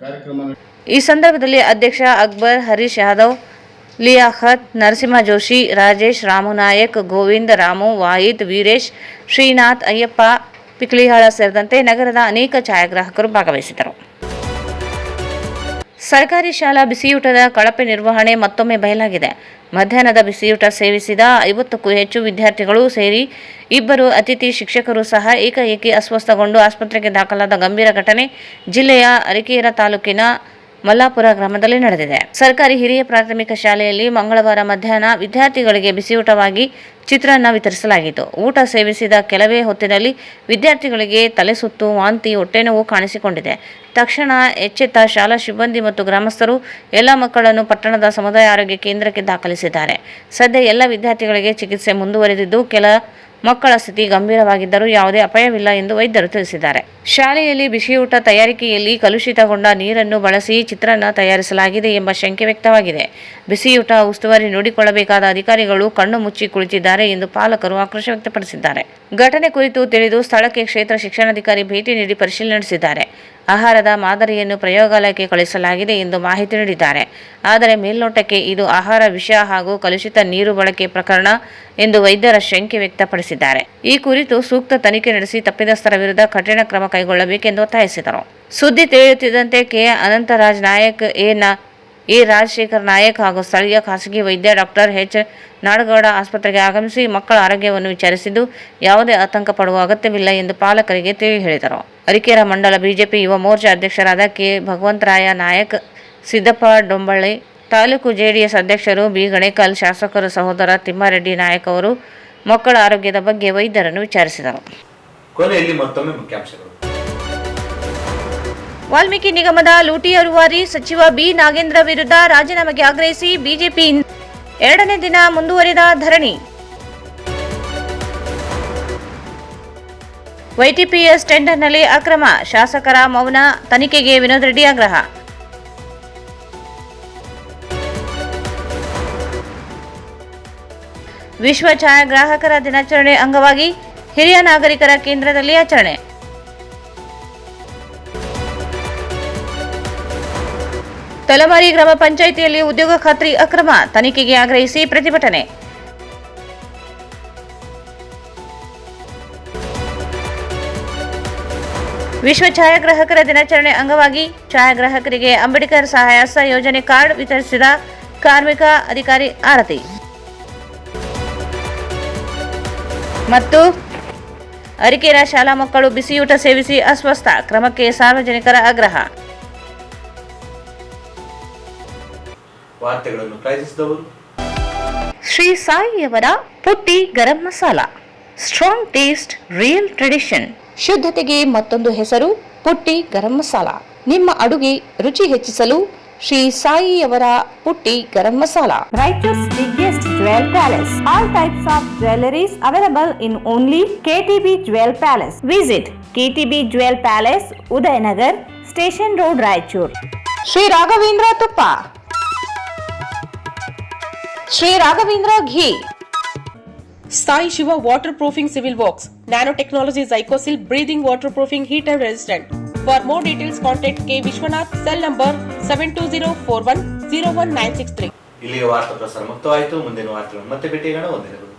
Speaker 9: ಕಾರ್ಯಕ್ರಮ.
Speaker 2: ಈ ಸಂದರ್ಭದಲ್ಲಿ ಅಧ್ಯಕ್ಷ ಅಕ್ಬರ್, ಹರೀಶ್ ಯಾದವ್, ಲಿಯಾಖತ್, ನರಸಿಂಹ ಜೋಶಿ, ರಾಜೇಶ್, ರಾಮನಾಯಕ್, ಗೋವಿಂದ, ರಾಮು, ವಾಹಿದ್, ವೀರೇಶ್, ಶ್ರೀನಾಥ್, ಅಯ್ಯಪ್ಪ, ಪಿಕ್ಲಿಹಾಳ ಸೇರಿದಂತೆ ನಗರದ ಅನೇಕ ಛಾಯಾಗ್ರಾಹಕರು ಭಾಗವಹಿಸಿದರು. ಸರ್ಕಾರಿ ಶಾಲಾ ಬಿಸಿಯೂಟದ ಕಳಪೆ ನಿರ್ವಹಣೆ ಮತ್ತೊಮ್ಮೆ ಬಯಲಾಗಿದೆ. ಮಧ್ಯಾಹ್ನದ ಬಿಸಿಯೂಟ ಸೇವಿಸಿದ 50ಕ್ಕೂ ಹೆಚ್ಚು ವಿದ್ಯಾರ್ಥಿಗಳು ಸೇರಿ 2 ಅತಿಥಿ ಶಿಕ್ಷಕರು ಸಹ ಏಕಾಏಕಿ ಅಸ್ವಸ್ಥಗೊಂಡು ಆಸ್ಪತ್ರೆಗೆ ದಾಖಲಾದ ಗಂಭೀರ ಘಟನೆ ಜಿಲ್ಲೆಯ ಅರಕೇರ ತಾಲೂಕಿನ ಮಲ್ಲಾಪುರ ಗ್ರಾಮದಲ್ಲಿ ನಡೆದಿದೆ. ಸರ್ಕಾರಿ ಹಿರಿಯ ಪ್ರಾಥಮಿಕ ಶಾಲೆಯಲ್ಲಿ ಮಂಗಳವಾರ ಮಧ್ಯಾಹ್ನ ವಿದ್ಯಾರ್ಥಿಗಳಿಗೆ ಬಿಸಿಯೂಟವಾಗಿ ಚಿತ್ರಾನ್ನ ವಿತರಿಸಲಾಗಿತ್ತು. ಊಟ ಸೇವಿಸಿದ ಕೆಲವೇ ಹೊತ್ತಿನಲ್ಲಿ ವಿದ್ಯಾರ್ಥಿಗಳಿಗೆ ತಲೆಸುತ್ತು, ವಾಂತಿ, ಹೊಟ್ಟೆನೋವು ಕಾಣಿಸಿಕೊಂಡಿದೆ. ತಕ್ಷಣ ಎಚ್ಚೆತ್ತ ಶಾಲಾ ಸಿಬ್ಬಂದಿ ಮತ್ತು ಗ್ರಾಮಸ್ಥರು ಎಲ್ಲ ಮಕ್ಕಳನ್ನು ಪಟ್ಟಣದ ಸಮುದಾಯ ಆರೋಗ್ಯ ಕೇಂದ್ರಕ್ಕೆ ದಾಖಲಿಸಿದ್ದಾರೆ. ಸದ್ಯ ಎಲ್ಲ ವಿದ್ಯಾರ್ಥಿಗಳಿಗೆ ಚಿಕಿತ್ಸೆ ಮುಂದುವರೆದಿದ್ದು, ಕೆಲ ಮಕ್ಕಳ ಸ್ಥಿತಿ ಗಂಭೀರವಾಗಿದ್ದರೂ ಯಾವುದೇ ಅಪಾಯವಿಲ್ಲ ಎಂದು ವೈದ್ಯರು ತಿಳಿಸಿದ್ದಾರೆ. ಶಾಲೆಯಲ್ಲಿ ಬಿಸಿಯೂಟ ತಯಾರಿಕೆಯಲ್ಲಿ ಕಲುಷಿತಗೊಂಡ ನೀರನ್ನು ಬಳಸಿ ಚಿತ್ರಾನ್ನ ತಯಾರಿಸಲಾಗಿದೆ ಎಂಬ ಶಂಕೆ ವ್ಯಕ್ತವಾಗಿದೆ. ಬಿಸಿಯೂಟ ಉಸ್ತುವಾರಿ ನೋಡಿಕೊಳ್ಳಬೇಕಾದ ಅಧಿಕಾರಿಗಳು ಕಣ್ಣು ಮುಚ್ಚಿ ಕುಳಿತಿದ್ದಾರೆ ಎಂದು ಪಾಲಕರು ಆಕ್ರೋಶ ವ್ಯಕ್ತಪಡಿಸಿದ್ದಾರೆ. ಘಟನೆ ಕುರಿತು ತಿಳಿದು ಸ್ಥಳಕ್ಕೆ ಕ್ಷೇತ್ರ ಶಿಕ್ಷಣಾಧಿಕಾರಿ ಭೇಟಿ ನೀಡಿ ಪರಿಶೀಲನೆ ನಡೆಸಿದ್ದಾರೆ. ಆಹಾರದ ಮಾದರಿಯನ್ನು ಪ್ರಯೋಗಾಲಯಕ್ಕೆ ಕಳುಹಿಸಲಾಗಿದೆ ಎಂದು ಮಾಹಿತಿ ನೀಡಿದ್ದಾರೆ. ಆದರೆ ಮೇಲ್ನೋಟಕ್ಕೆ ಇದು ಆಹಾರ ವಿಷ ಹಾಗೂ ಕಲುಷಿತ ನೀರು ಬಳಕೆ ಪ್ರಕರಣ ಎಂದು ವೈದ್ಯರ ಶಂಕೆ ವ್ಯಕ್ತಪಡಿಸಿದ್ದಾರೆ. ಈ ಕುರಿತು ಸೂಕ್ತ ತನಿಖೆ ನಡೆಸಿ ತಪ್ಪಿತಸ್ಥರ ವಿರುದ್ಧ ಕಠಿಣ ಕ್ರಮ ಕೈಗೊಳ್ಳಬೇಕೆಂದು ಒತ್ತಾಯಿಸಿದರು. ಸುದ್ದಿ ತಿಳಿಯುತ್ತಿದ್ದಂತೆ ಕೆ ಅನಂತರಾಜ್ ನಾಯಕ್, ಎ ರಾಜಶೇಖರ್ ನಾಯಕ್ ಹಾಗೂ ಸ್ಥಳೀಯ ಖಾಸಗಿ ವೈದ್ಯ ಡಾಕ್ಟರ್ ಎಚ್ ನಾಡಗೌಡ ಆಸ್ಪತ್ರೆಗೆ ಆಗಮಿಸಿ ಮಕ್ಕಳ ಆರೋಗ್ಯವನ್ನು ವಿಚಾರಿಸಿದ್ದು, ಯಾವುದೇ ಆತಂಕ ಪಡುವ ಅಗತ್ಯವಿಲ್ಲ ಎಂದು ಪಾಲಕರಿಗೆ ತಿಳಿ ಹೇಳಿದರು. ಅರಕೇರ ಮಂಡಲ ಬಿಜೆಪಿ ಯುವ ಮೋರ್ಚಾ ಅಧ್ಯಕ್ಷರಾದ ಕೆ ಭಗವಂತರಾಯ ನಾಯಕ್, ಸಿದ್ದಪ್ಪ ಡೊಂಬಳ್ಳಿ, ತಾಲೂಕು ಜೆಡಿಎಸ್ ಅಧ್ಯಕ್ಷರು ಬಿ ಗಣೇಕಲ್, ಶಾಸಕರು ಸಹೋದರ ತಿಮ್ಮಾರೆಡ್ಡಿ ನಾಯಕ್ ಅವರು ಮಕ್ಕಳ ಆರೋಗ್ಯದ ಬಗ್ಗೆ ವೈದ್ಯರನ್ನು ವಿಚಾರಿಸಿದರು.
Speaker 1: ಕೊನೆಯಲ್ಲಿ ಮತ್ತೊಮ್ಮೆ ಮುಖ್ಯಾಂಶಗಳು.
Speaker 2: ವಾಲ್ಮೀಕಿ ನಿಗಮದ ಲೂಟಿ ರೂವಾರಿ ಸಚಿವ ಬಿ ನಾಗೇಂದ್ರ ವಿರುದ್ಧ ರಾಜೀನಾಮೆಗೆ ಆಗ್ರಹಿಸಿ ಬಿಜೆಪಿ 2ನೇ ದಿನ ಮುಂದುವರಿದ ಧರಣಿ. ವೈಟಿಪಿಎಸ್ ಟೆಂಡರ್ನಲ್ಲಿ ಅಕ್ರಮ, ಶಾಸಕರ ಮೌನ, ತನಿಖೆಗೆ ವಿನೋದ್ ರೆಡ್ಡಿ ಆಗ್ರಹ. ವಿಶ್ವ ಛಾಯಾಗ್ರಾಹಕರ ದಿನಾಚರಣೆ ಅಂಗವಾಗಿ ಹಿರಿಯ ನಾಗರಿಕರ ಕೇಂದ್ರದಲ್ಲಿ ಆಚರಣೆ. ತಲಮಾರಿ ಗ್ರಾಮ ಪಂಚಾಯಿತಿಯಲ್ಲಿ ಉದ್ಯೋಗ ಖಾತ್ರಿ ಅಕ್ರಮ, ತನಿಖೆಗೆ ಆಗ್ರಹಿಸಿ ಪ್ರತಿಭಟನೆ. ವಿಶ್ವ ಛಾಯಾಗ್ರಾಹಕರ ದಿನಾಚರಣೆ ಅಂಗವಾಗಿ ಛಾಯಾಗ್ರಾಹಕರಿಗೆ ಅಂಬೇಡ್ಕರ್ ಸಹಾಯ ಹಸ್ತ ಯೋಜನೆ ಕಾರ್ಡ್ ವಿತರಿಸಿದ ಕಾರ್ಮಿಕ ಅಧಿಕಾರಿ ಆರತಿ. ಮತ್ತು ಅರಿಕೆರ ಶಾಲಾ ಮಕ್ಕಳು ಬಿಸಿಯೂಟ ಸೇವಿಸಿ ಅಸ್ವಸ್ಥ, ಕ್ರಮಕ್ಕೆ ಸಾರ್ವಜನಿಕರ ಆಗ್ರಹ.
Speaker 1: ವಾರ್ತೆಗಳನ್ನು ಪ್ರಾಯೋಜಿಸಿದವರು
Speaker 2: ಶ್ರೀ ಸಾಯಿಯವರ Putti garam masala. Strong taste, real tradition. ಶುದ್ಧತೆಗೆ ಮತ್ತೊಂದು ಹೆಸರು ಪುಟ್ಟಿ ಗರಂ ಮಸಾಲ. ನಿಮ್ಮ ಅಡುಗೆ ರುಚಿ ಹೆಚ್ಚಿಸಲು ಶ್ರೀ ಸಾಯಿಯವರ Putti garam masala.
Speaker 10: Raichur's biggest jewel palace. All types of jewelries available in only KTB Jewel Palace. Visit KTB Jewel Palace, Udayanagar, Station Road, Raichur.
Speaker 2: Shri Raghavendra ತುಪ್ಪ, ಶ್ರೀ ರಾಘವೇಂದ್ರ ಘೀ.
Speaker 3: Sai Shiva Waterproofing Civil Works, Nanotechnology Zycosil Breathing Waterproofing Heat and Resistant. For more details, contact K. Vishwanath, cell number 72041 01963.
Speaker 1: ಇಲ್ಲಿಗೆ ವಾರ್ತಾ ಪ್ರಸಾರ ಮುಕ್ತವಾಯಿತು. ಮುಂದಿನ ವಾರ್ತೆಗಳನ್ನು ಮತ್ತೆ ಭೇಟಿಯಾಗೋಣ. ವಂದನೆಗಳು.